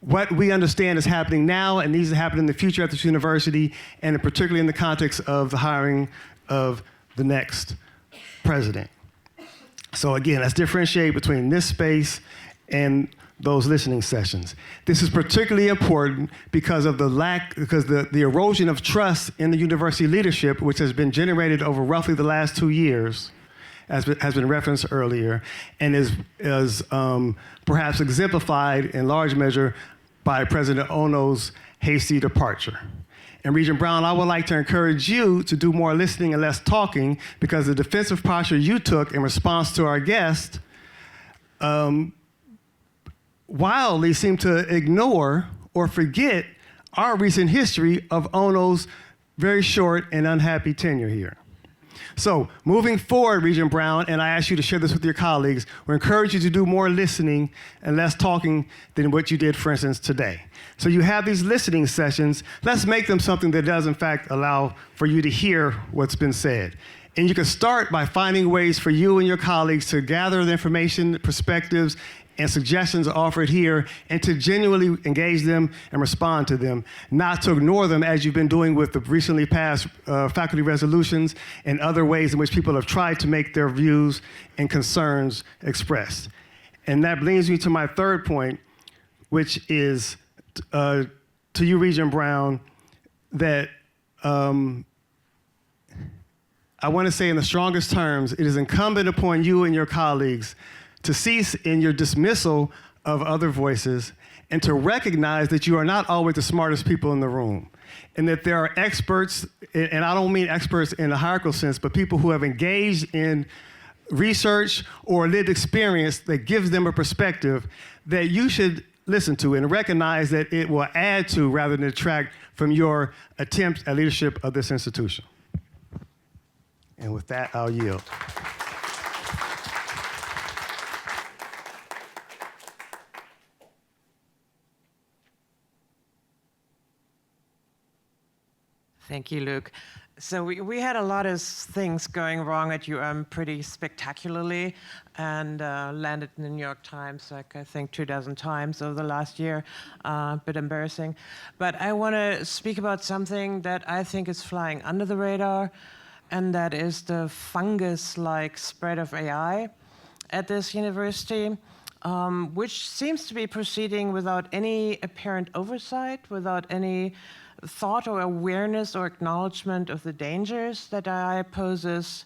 what we understand is happening now and needs to happen in the future at this university, and particularly in the context of the hiring of the next president. So again, let's differentiate between this space and those listening sessions. This is particularly important because of the erosion of trust in the university leadership, which has been generated over roughly the last 2 years, as has been referenced earlier, and is perhaps exemplified in large measure by President Ono's hasty departure. And Regent Brown, I would like to encourage you to do more listening and less talking, because the defensive posture you took in response to our guest wildly seemed to ignore or forget our recent history of Ono's very short and unhappy tenure here. So moving forward, Regent Brown, and I ask you to share this with your colleagues, we encourage you to do more listening and less talking than what you did, for instance, today. So you have these listening sessions. Let's make them something that does, in fact, allow for you to hear what's been said. And you can start by finding ways for you and your colleagues to gather the information, perspectives, and suggestions offered here, and to genuinely engage them and respond to them, not to ignore them as you've been doing with the recently passed faculty resolutions and other ways in which people have tried to make their views and concerns expressed. And that brings me to my third point, which is to you, Regent Brown, that I want to say in the strongest terms, it is incumbent upon you and your colleagues to cease in your dismissal of other voices and to recognize that you are not always the smartest people in the room, and that there are experts, and I don't mean experts in a hierarchical sense, but people who have engaged in research or lived experience that gives them a perspective that you should listen to and recognize that it will add to rather than detract from your attempt at leadership of this institution. And with that, I'll yield. Thank you, Luke. So we had a lot of things going wrong at UM pretty spectacularly, and landed in the New York Times, like I think 24 times over the last year. A bit embarrassing. But I want to speak about something that I think is flying under the radar, and that is the fungus-like spread of AI. at this university, which seems to be proceeding without any apparent oversight, without any thought or awareness or acknowledgement of the dangers that AI poses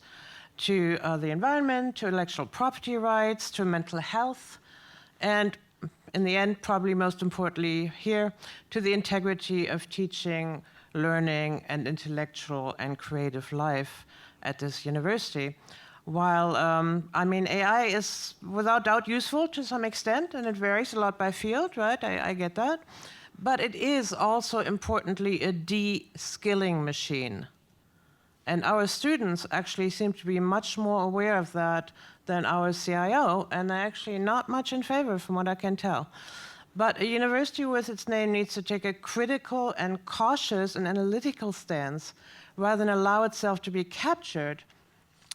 to the environment, to intellectual property rights, to mental health, and in the end, probably most importantly here, to the integrity of teaching, learning, and intellectual and creative life at this university. While, I mean, AI is without doubt useful to some extent, and it varies a lot by field, right? I get that. But it is also importantly a de-skilling machine. And our students actually seem to be much more aware of that than our CIO, and they're actually not much in favor from what I can tell. But a university with its name needs to take a critical and cautious and analytical stance rather than allow itself to be captured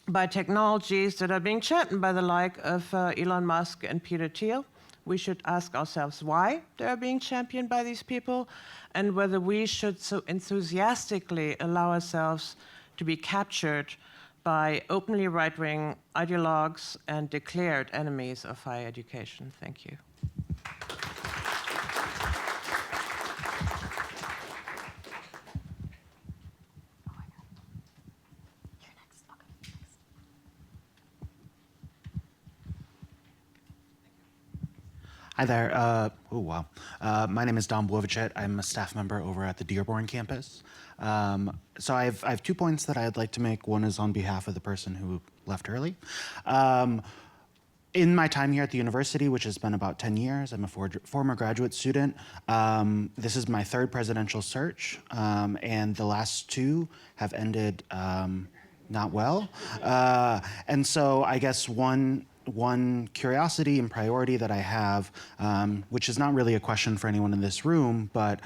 by technologies that are being championed by the like of Elon Musk and Peter Thiel. We should ask ourselves why they are being championed by these people and whether we should so enthusiastically allow ourselves to be captured by openly right-wing ideologues and declared enemies of higher education. Thank you. Hi there. Oh, wow. My name is Dom Blovichet. I'm a staff member over at the Dearborn campus. So I have 2 points that I'd like to make. One is on behalf of the person who left early. In my time here at the university, which has been about 10 years, I'm a former graduate student. This is my third presidential search, and the last two have ended not well. And so I guess one curiosity and priority that I have, which is not really a question for anyone in this room, but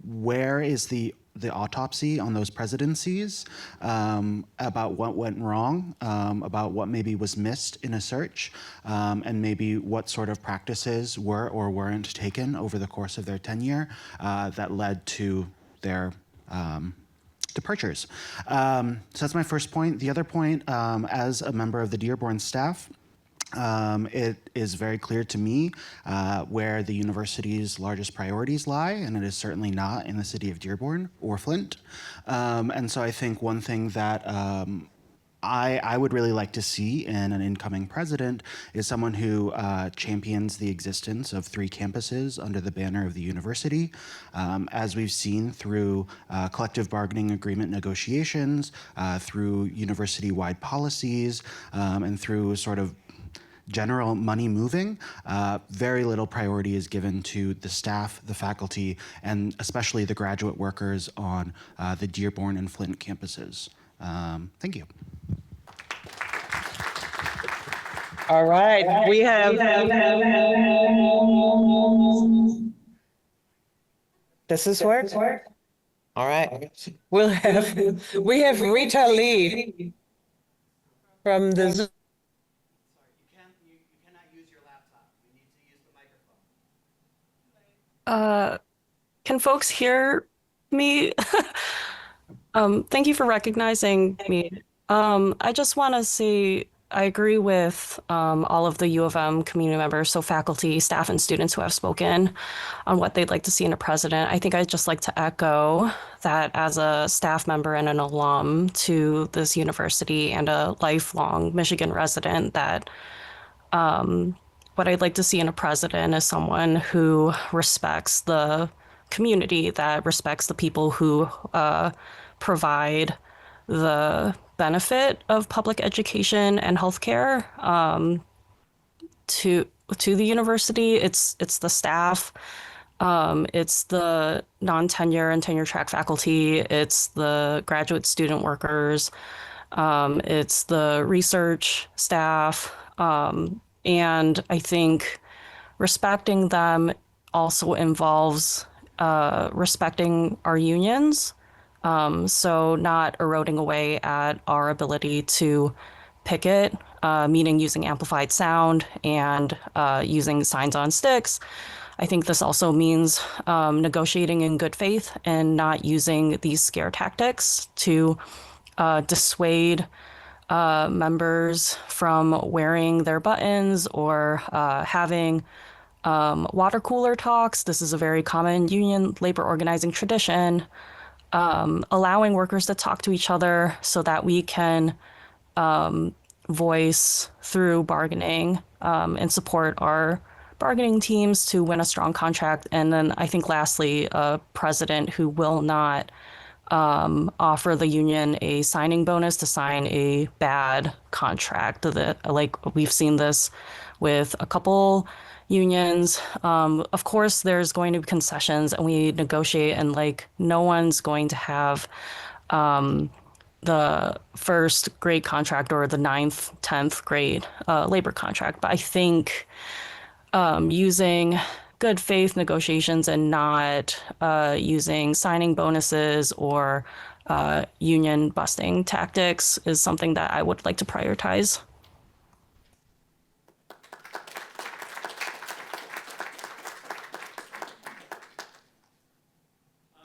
where is the autopsy on those presidencies about what went wrong, about what maybe was missed in a search, and maybe what sort of practices were or weren't taken over the course of their tenure that led to their departures. So that's my first point. The other point, as a member of the Dearborn staff, it is very clear to me where the university's largest priorities lie, and it is certainly not in the city of Dearborn or Flint. And so I think one thing that I would really like to see in an incoming president is someone who champions the existence of 3 campuses under the banner of the university. As we've seen through collective bargaining agreement negotiations, through university-wide policies, and through sort of general money moving, very little priority is given to the staff, the faculty, and especially the graduate workers on the Dearborn and Flint campuses. Thank you. All right, we have. Does this work? All right, we have Rita Lee from the. You cannot use your laptop. You need to use the microphone. Can folks hear me? Thank you for recognizing me. I just want to say I agree with all of the U of M community members, so faculty, staff, and students who have spoken on what they'd like to see in a president. I think I'd just like to echo that as a staff member and an alum to this university and a lifelong Michigan resident, that what I'd like to see in a president is someone who respects the community, that respects the people who provide the benefit of public education and healthcare to the university. It's the staff, it's the non-tenure and tenure track faculty, it's the graduate student workers, it's the research staff, and I think respecting them also involves respecting our unions. So not eroding away at our ability to picket, meaning using amplified sound and using signs on sticks. I think this also means negotiating in good faith and not using these scare tactics to dissuade members from wearing their buttons or having water cooler talks. This is a very common union labor organizing tradition. Allowing workers to talk to each other so that we can voice through bargaining and support our bargaining teams to win a strong contract. And then I think lastly, a president who will not offer the union a signing bonus to sign a bad contract. That, like, we've seen this with a couple unions. Of course, there's going to be concessions and we negotiate, and like no one's going to have the first grade contract or the 9th, 10th grade labor contract. But I think using good faith negotiations and not using signing bonuses or union busting tactics is something that I would like to prioritize.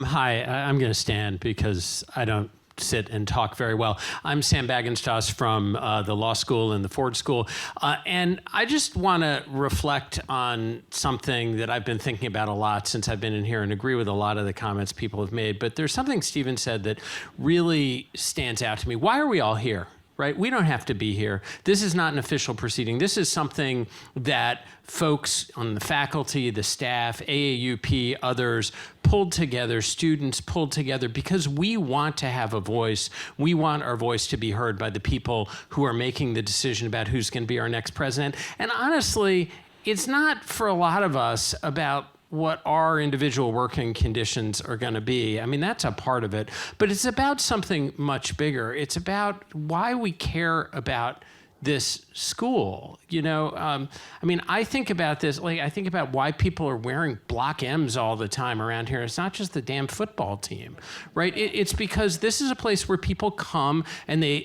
Hi, I'm going to stand because I don't sit and talk very well. I'm Sam Bagenstos from the law school and the Ford School. And I just want to reflect on something that I've been thinking about a lot since I've been in here, and agree with a lot of the comments people have made. But there's something Stephen said that really stands out to me. Why are we all here? Right? We don't have to be here. This is not an official proceeding. This is something that folks on the faculty, the staff, AAUP, others pulled together, students pulled together because we want to have a voice. We want our voice to be heard by the people who are making the decision about who's going to be our next president. And honestly, it's not for a lot of us about what our individual working conditions are going to be. I mean, that's a part of it, but it's about something much bigger. It's about why we care about this school. You know, I mean, I think about this, like, I think about why people are wearing Block M's all the time around here. It's not just the damn football team, right? It's because this is a place where people come and they,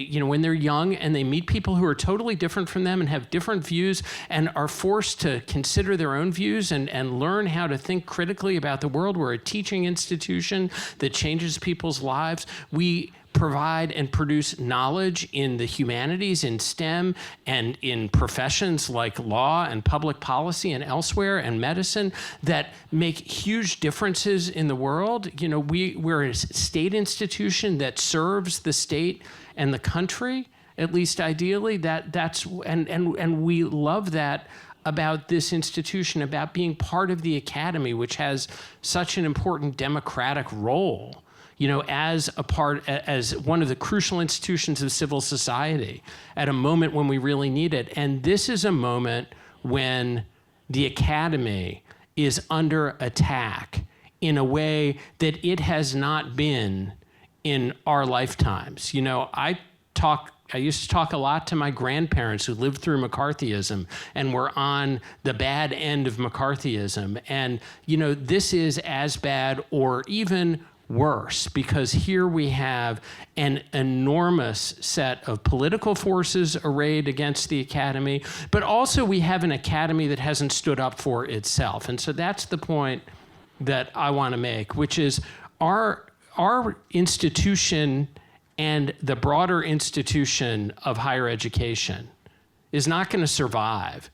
you know, when they're young and they meet people who are totally different from them and have different views and are forced to consider their own views and learn how to think critically about the world. We're a teaching institution that changes people's lives. We provide and produce knowledge in the humanities, in STEM, and in professions like law and public policy and elsewhere, and medicine, that make huge differences in the world. You know, we're a state institution that serves the state and the country, at least ideally. That's we love that about this institution, about being part of the academy, which has such an important democratic role, you know, as one of the crucial institutions of civil society at a moment when we really need it. And this is a moment when the academy is under attack in a way that it has not been in our lifetimes. You know, I used to talk a lot to my grandparents who lived through McCarthyism and were on the bad end of McCarthyism. And, you know, this is as bad or even worse, because here we have an enormous set of political forces arrayed against the academy, but also we have an academy that hasn't stood up for itself. And so that's the point that I want to make, which is our institution and the broader institution of higher education is not going to survive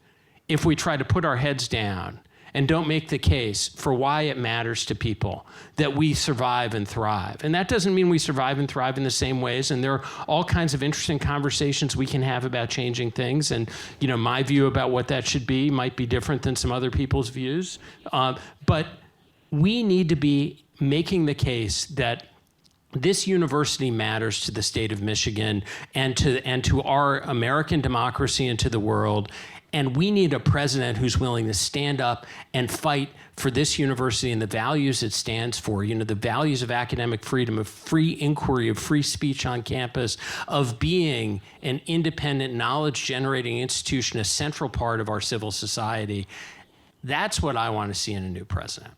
if we try to put our heads down and don't make the case for why it matters to people that we survive and thrive. And that doesn't mean we survive and thrive in the same ways. And there are all kinds of interesting conversations we can have about changing things. And, you know, my view about what that should be might be different than some other people's views. But we need to be making the case that this university matters to the state of Michigan and to our American democracy and to the world. And we need a president who's willing to stand up and fight for this university and the values it stands for, you know, the values of academic freedom, of free inquiry, of free speech on campus, of being an independent, knowledge-generating institution, a central part of our civil society. That's what I want to see in a new president.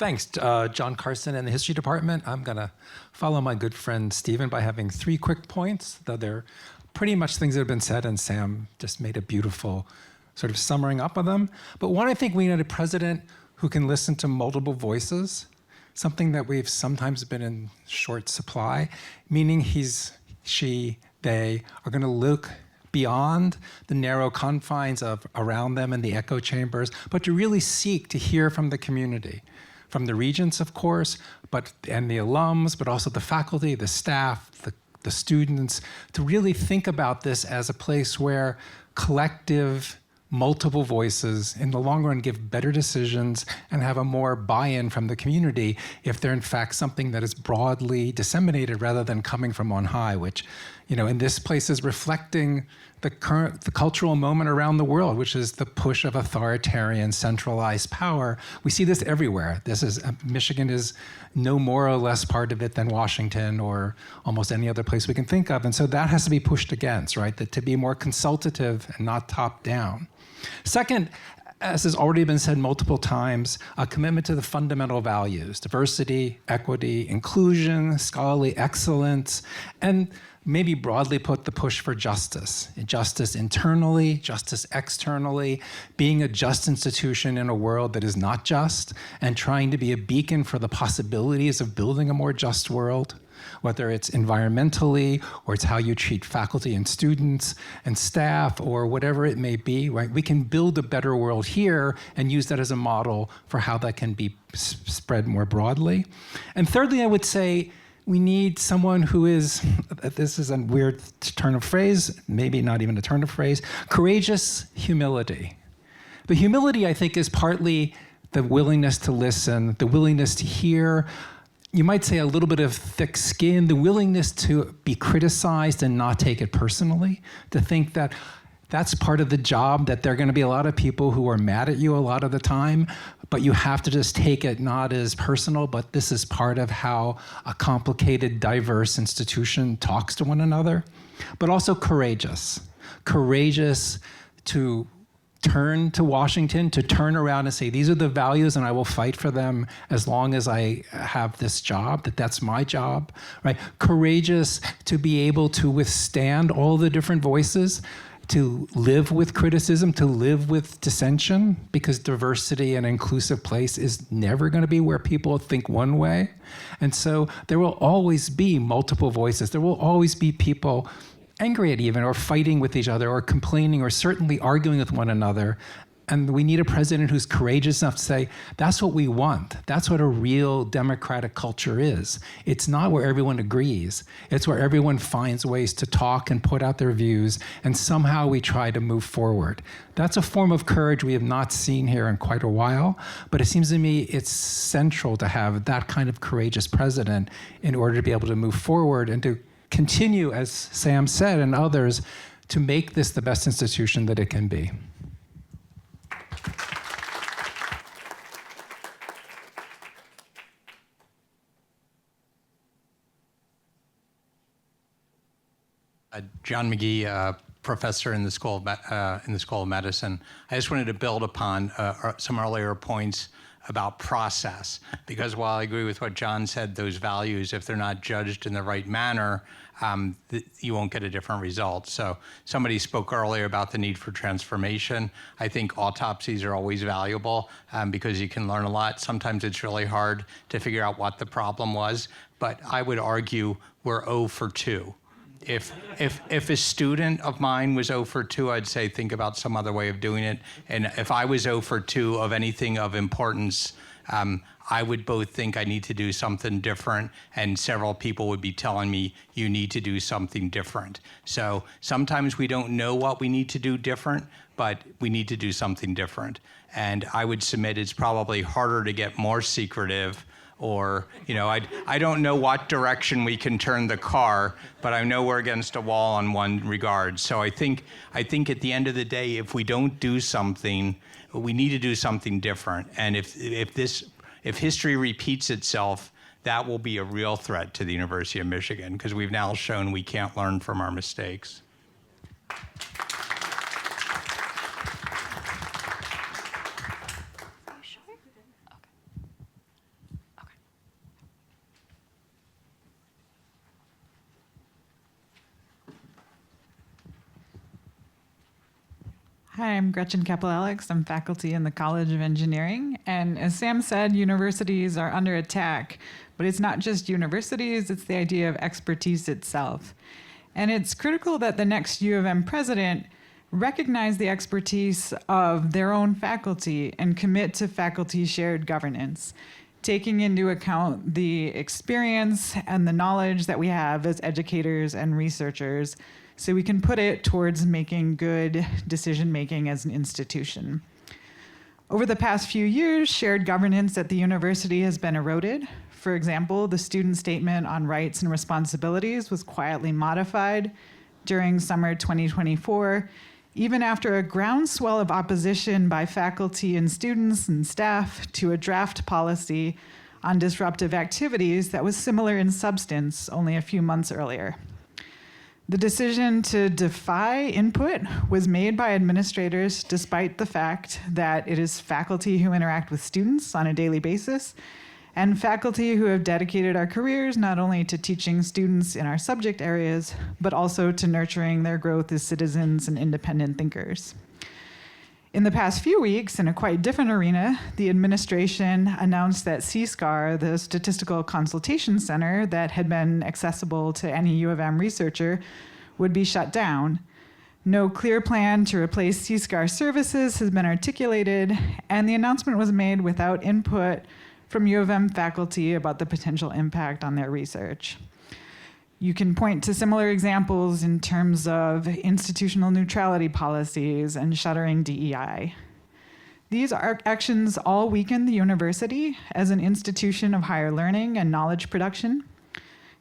Thanks, John Carson and the History Department. I'm going to follow my good friend Stephen by having 3 quick points, though they're pretty much things that have been said, and Sam just made a beautiful sort of summing up of them. But one, I think we need a president who can listen to multiple voices, something that we've sometimes been in short supply, meaning they are going to look beyond the narrow confines of around them and the echo chambers, but to really seek to hear from the community, from the regents, of course, and the alums, but also the faculty, the staff, the students, to really think about this as a place where collective, multiple voices in the long run give better decisions and have a more buy-in from the community if they're in fact something that is broadly disseminated rather than coming from on high, which, in this place is reflecting the cultural moment around the world, which is the push of authoritarian, centralized power. We see this everywhere. Michigan is no more or less part of it than Washington or almost any other place we can think of. And so that has to be pushed against, right? That to be more consultative and not top down. Second, as has already been said multiple times, a commitment to the fundamental values: diversity, equity, inclusion, scholarly excellence, and maybe broadly put, the push for justice. Justice internally, justice externally, being a just institution in a world that is not just, and trying to be a beacon for the possibilities of building a more just world, whether it's environmentally, or it's how you treat faculty and students and staff, or whatever it may be, right? We can build a better world here and use that as a model for how that can be spread more broadly. And thirdly, I would say, we need someone who is, this is a weird turn of phrase, maybe not even a turn of phrase, courageous humility. But humility, I think, is partly the willingness to listen, the willingness to hear, you might say a little bit of thick skin, the willingness to be criticized and not take it personally, to think that that's part of the job, that there are going to be a lot of people who are mad at you a lot of the time, but you have to just take it not as personal, but this is part of how a complicated, diverse institution talks to one another. But also courageous to turn to Washington, to turn around and say, these are the values and I will fight for them as long as I have this job, that's my job, right? Courageous to be able to withstand all the different voices, to live with criticism, to live with dissension, because diversity and inclusive place is never going to be where people think one way. And so there will always be multiple voices. There will always be people angry at even, or fighting with each other, or complaining, or certainly arguing with one another. And we need a president who's courageous enough to say, that's what we want. That's what a real democratic culture is. It's not where everyone agrees. It's where everyone finds ways to talk and put out their views, and somehow we try to move forward. That's a form of courage we have not seen here in quite a while, but it seems to me it's central to have that kind of courageous president in order to be able to move forward and to continue, as Sam said and others, to make this the best institution that it can be. John McGee, professor in the School of Medicine. I just wanted to build upon some earlier points about process, because while I agree with what John said, those values, if they're not judged in the right manner, you won't get a different result. So somebody spoke earlier about the need for transformation. I think autopsies are always valuable because you can learn a lot. Sometimes it's really hard to figure out what the problem was, but I would argue we're 0 for 2. If a student of mine was 0 for 2, I'd say think about some other way of doing it. And if I was 0 for 2 of anything of importance, I would both think I need to do something different, and several people would be telling me you need to do something different. So sometimes we don't know what we need to do different, but we need to do something different. And I would submit it's probably harder to get more secretive, or, I don't know what direction we can turn the car, but I know we're against a wall on one regard. So I think at the end of the day, if we don't do something, we need to do something different. And if history repeats itself, that will be a real threat to the University of Michigan, because we've now shown we can't learn from our mistakes. Hi, I'm Gretchen Keppel-Alex. I'm faculty in the College of Engineering. And as Sam said, universities are under attack. But it's not just universities, it's the idea of expertise itself. And it's critical that the next U of M president recognize the expertise of their own faculty and commit to faculty shared governance, taking into account the experience and the knowledge that we have as educators and researchers, so we can put it towards making good decision-making as an institution. Over the past few years, shared governance at the university has been eroded. For example, the student statement on rights and responsibilities was quietly modified during summer 2024, even after a groundswell of opposition by faculty and students and staff to a draft policy on disruptive activities that was similar in substance only a few months earlier. The decision to defy input was made by administrators despite the fact that it is faculty who interact with students on a daily basis and faculty who have dedicated our careers not only to teaching students in our subject areas, but also to nurturing their growth as citizens and independent thinkers. In the past few weeks, in a quite different arena, the administration announced that CSCAR, the Statistical Consultation Center that had been accessible to any U of M researcher, would be shut down. No clear plan to replace CSCAR services has been articulated, and the announcement was made without input from U of M faculty about the potential impact on their research. You can point to similar examples in terms of institutional neutrality policies and shuttering DEI. These actions all weaken the university as an institution of higher learning and knowledge production.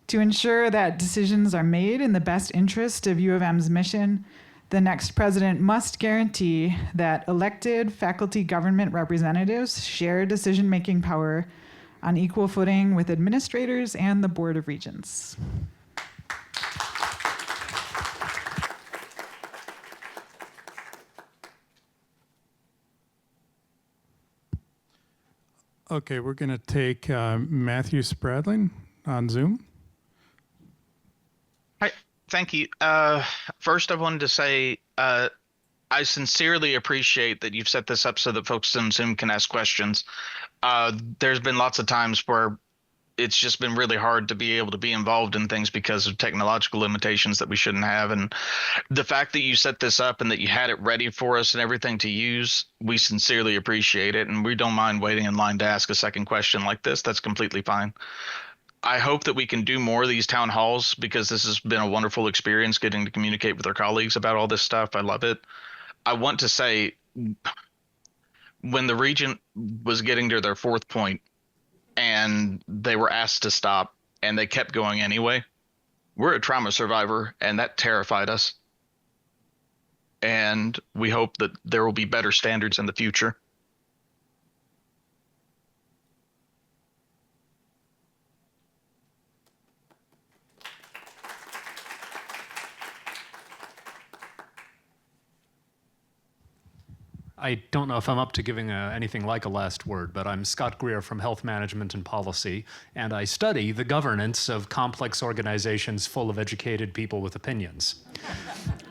To ensure that decisions are made in the best interest of U of M's mission, the next president must guarantee that elected faculty government representatives share decision-making power on equal footing with administrators and the Board of Regents. Okay, we're going to take Matthew Spradling on Zoom. Hi, thank you. First, I wanted to say I sincerely appreciate that you've set this up so that folks on Zoom can ask questions. There's been lots of times where it's just been really hard to be able to be involved in things because of technological limitations that we shouldn't have. And the fact that you set this up and that you had it ready for us and everything to use, we sincerely appreciate it. And we don't mind waiting in line to ask a second question like this. That's completely fine. I hope that we can do more of these town halls because this has been a wonderful experience getting to communicate with our colleagues about all this stuff. I love it. I want to say, when the regent was getting to their fourth point and they were asked to stop and they kept going anyway, we're a trauma survivor and that terrified us. And we hope that there will be better standards in the future. I don't know if I'm up to giving anything like a last word, but I'm Scott Greer from Health Management and Policy, and I study the governance of complex organizations full of educated people with opinions.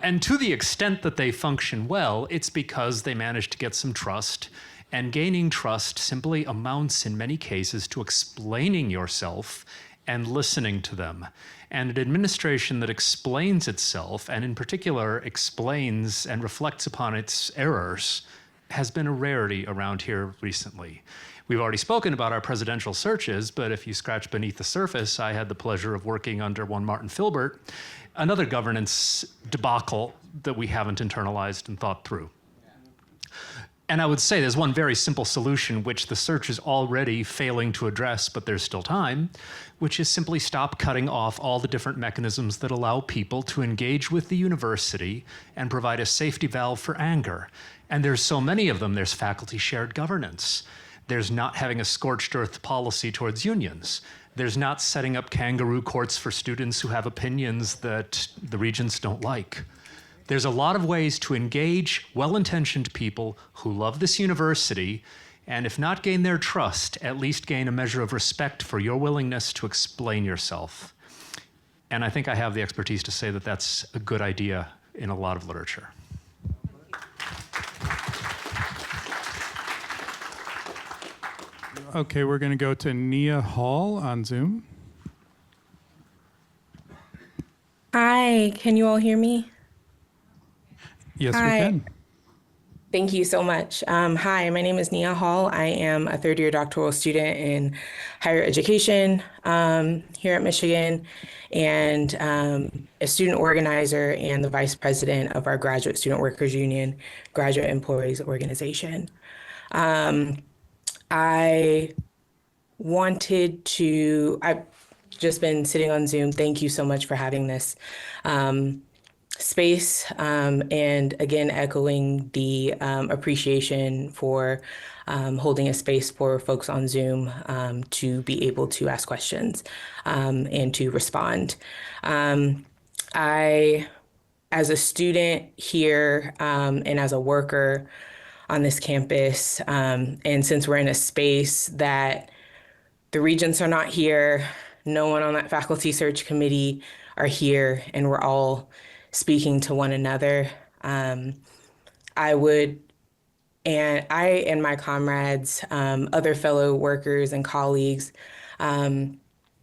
And to the extent that they function well, it's because they manage to get some trust, and gaining trust simply amounts in many cases to explaining yourself and listening to them. And an administration that explains itself, and in particular explains and reflects upon its errors, has been a rarity around here recently. We've already spoken about our presidential searches, but if you scratch beneath the surface, I had the pleasure of working under one Martin Filbert, another governance debacle that we haven't internalized and thought through. And I would say there's one very simple solution which the search is already failing to address, but there's still time, which is simply stop cutting off all the different mechanisms that allow people to engage with the university and provide a safety valve for anger. And there's so many of them. There's faculty shared governance. There's not having a scorched earth policy towards unions. There's not setting up kangaroo courts for students who have opinions that the regents don't like. There's a lot of ways to engage well-intentioned people who love this university, and if not gain their trust, at least gain a measure of respect for your willingness to explain yourself. And I think I have the expertise to say that that's a good idea in a lot of literature. Okay, we're going to go to Nia Hall on Zoom. Hi, can you all hear me? Yes, Hi. we can. Thank you so much. Hi, my name is Nia Hall. I am a third-year doctoral student in higher education here at Michigan, and a student organizer and the vice president of our Graduate Student Workers Union Graduate Employees Organization. I've just been sitting on Zoom. Thank you so much for having this space, and again, echoing the appreciation for holding a space for folks on Zoom to be able to ask questions and to respond. I, as a student here and as a worker on this campus, and since we're in a space that the regents are not here, no one on that faculty search committee are here, and we're all speaking to one another. I and my comrades, other fellow workers and colleagues,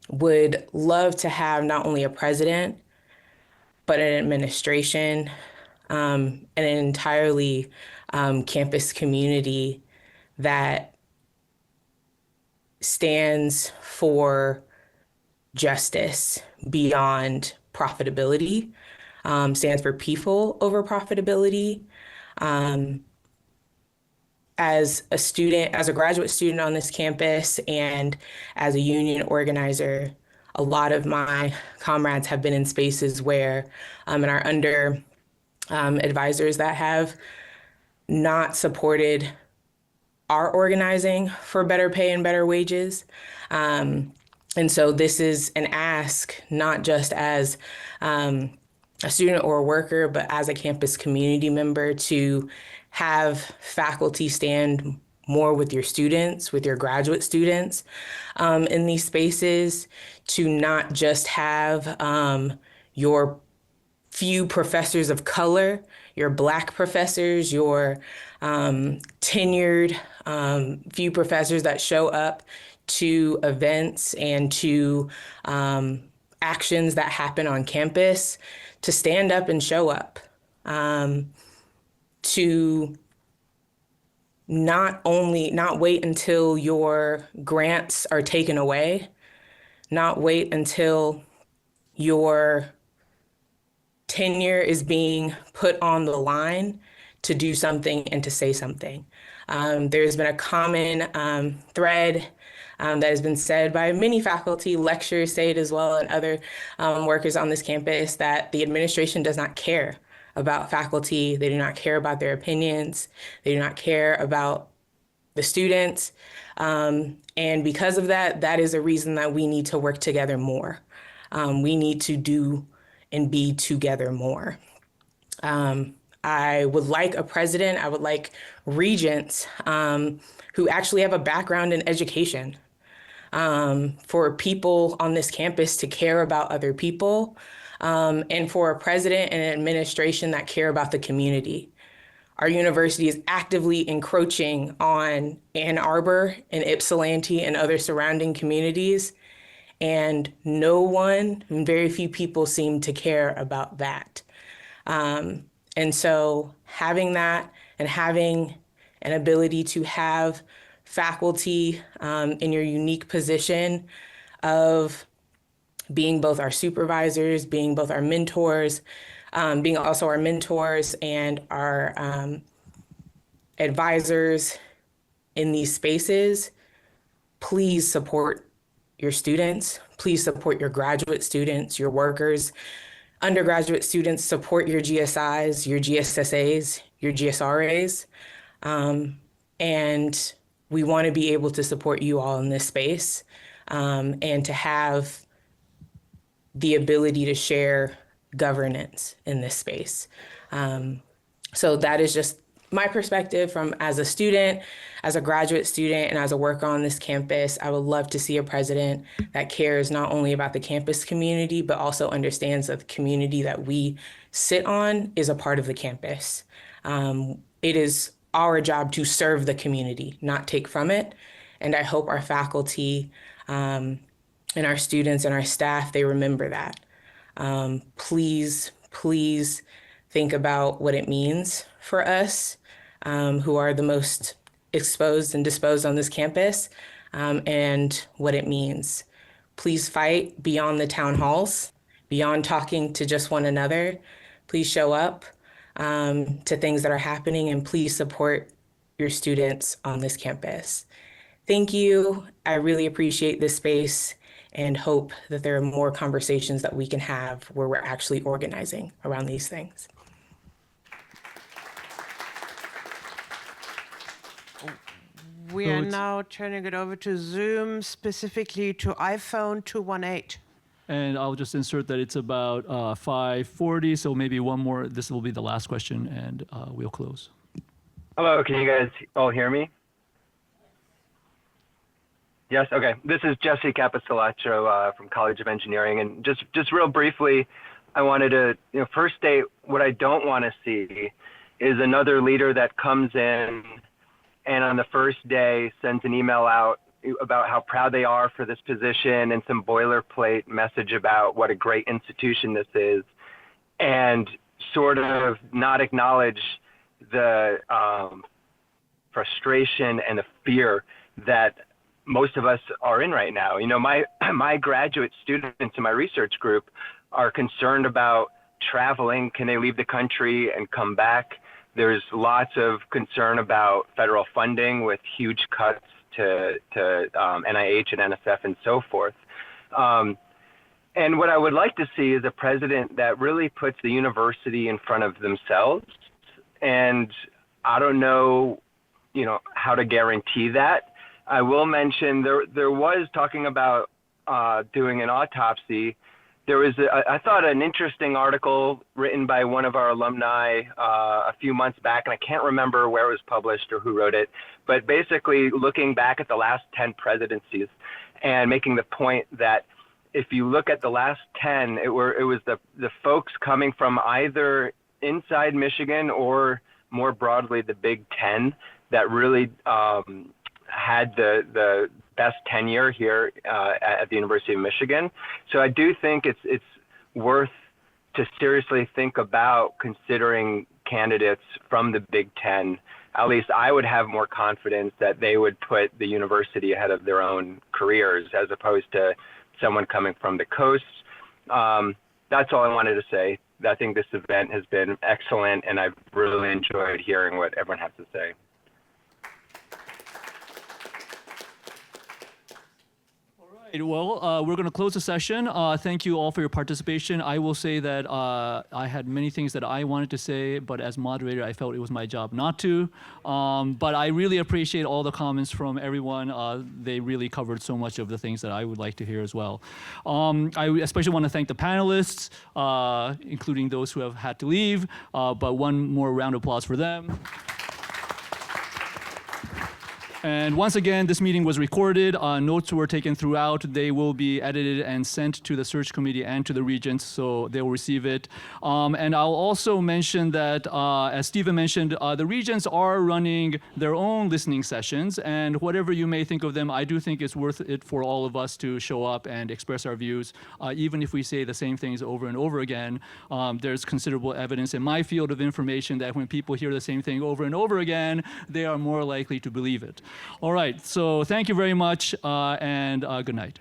would love to have not only a president, but an administration, and an entirely campus community that stands for justice beyond profitability, stands for people over profitability. As a student, as a graduate student on this campus, and as a union organizer, a lot of my comrades have been in spaces where, and are under advisors that have not supported our organizing for better pay and better wages. And so this is an ask, not just as a student or a worker, but as a campus community member, to have faculty stand more with your students, with your graduate students in these spaces, to not just have your few professors of color, your Black professors, your tenured few professors that show up to events and to actions that happen on campus, to stand up and show up, to not wait until your grants are taken away, not wait until your tenure is being put on the line to do something and to say something. There's been a common thread that has been said by many faculty, lecturers say it as well, and other workers on this campus, that the administration does not care about faculty. They do not care about their opinions. They do not care about the students. And because of that, that is a reason that we need to work together more. We need to do and be together more. I would like a president, I would like regents who actually have a background in education, for people on this campus to care about other people, and for a president and an administration that care about the community. Our university is actively encroaching on Ann Arbor and Ypsilanti and other surrounding communities, and no one, and very few people seem to care about that. And so having that, and having an ability to have faculty in your unique position of being both our supervisors, being both our mentors, being also our mentors and our advisors in these spaces, please support your students, please support your graduate students, your workers, undergraduate students, support your GSIs, your GSSAs, your GSRAs. And we want to be able to support you all in this space, and to have the ability to share governance in this space. So that is just my perspective from as a student, as a graduate student, and as a worker on this campus. I would love to see a president that cares not only about the campus community, but also understands that the community that we sit on is a part of the campus. It is our job to serve the community, not take from it. And I hope our faculty and our students and our staff, they remember that. Please, please think about what it means for us who are the most exposed and disposed on this campus and what it means. Please fight beyond the town halls, beyond talking to just one another. Please show up to things that are happening, and please support your students on this campus. Thank you. I really appreciate this space and hope that there are more conversations that we can have where we're actually organizing around these things. We are now turning it over to Zoom, specifically to iPhone 218. And I'll just insert that it's about 5:40, so maybe one more. This will be the last question, and we'll close. Hello, can you guys all hear me? Yes, okay. This is Jesse Capistolaccio from College of Engineering, and just real briefly, I wanted to first state what I don't want to see is another leader that comes in and on the first day sends an email out about how proud they are for this position and some boilerplate message about what a great institution this is, and sort of not acknowledge the frustration and the fear that most of us are in right now. My graduate students in my research group are concerned about traveling. Can they leave the country and come back? There's lots of concern about federal funding with huge cuts to NIH and NSF and so forth. And what I would like to see is a president that really puts the university in front of themselves. And I don't know, how to guarantee that. I will mention there was talking about doing an autopsy. There was, I thought, an interesting article written by one of our alumni a few months back, and I can't remember where it was published or who wrote it, but basically looking back at the last 10 presidencies and making the point that if you look at the last 10, it was the folks coming from either inside Michigan or more broadly the Big Ten that really had the best tenure here at the University of Michigan. So I do think it's worth to seriously think about considering candidates from the Big Ten. At least I would have more confidence that they would put the university ahead of their own careers as opposed to someone coming from the coast. That's all I wanted to say. I think this event has been excellent, and I've really enjoyed hearing what everyone has to say. Well, we're going to close the session. Thank you all for your participation. I will say that I had many things that I wanted to say, but as moderator, I felt it was my job not to. But I really appreciate all the comments from everyone. They really covered so much of the things that I would like to hear as well. I especially want to thank the panelists, including those who have had to leave, but one more round of applause for them. And once again, this meeting was recorded. Notes were taken throughout. They will be edited and sent to the search committee and to the regents, so they will receive it. And I'll also mention that, as Stephen mentioned, the regents are running their own listening sessions, and whatever you may think of them, I do think it's worth it for all of us to show up and express our views. Even if we say the same things over and over again, there's considerable evidence in my field of information that when people hear the same thing over and over again, they are more likely to believe it. All right, so thank you very much, and good night.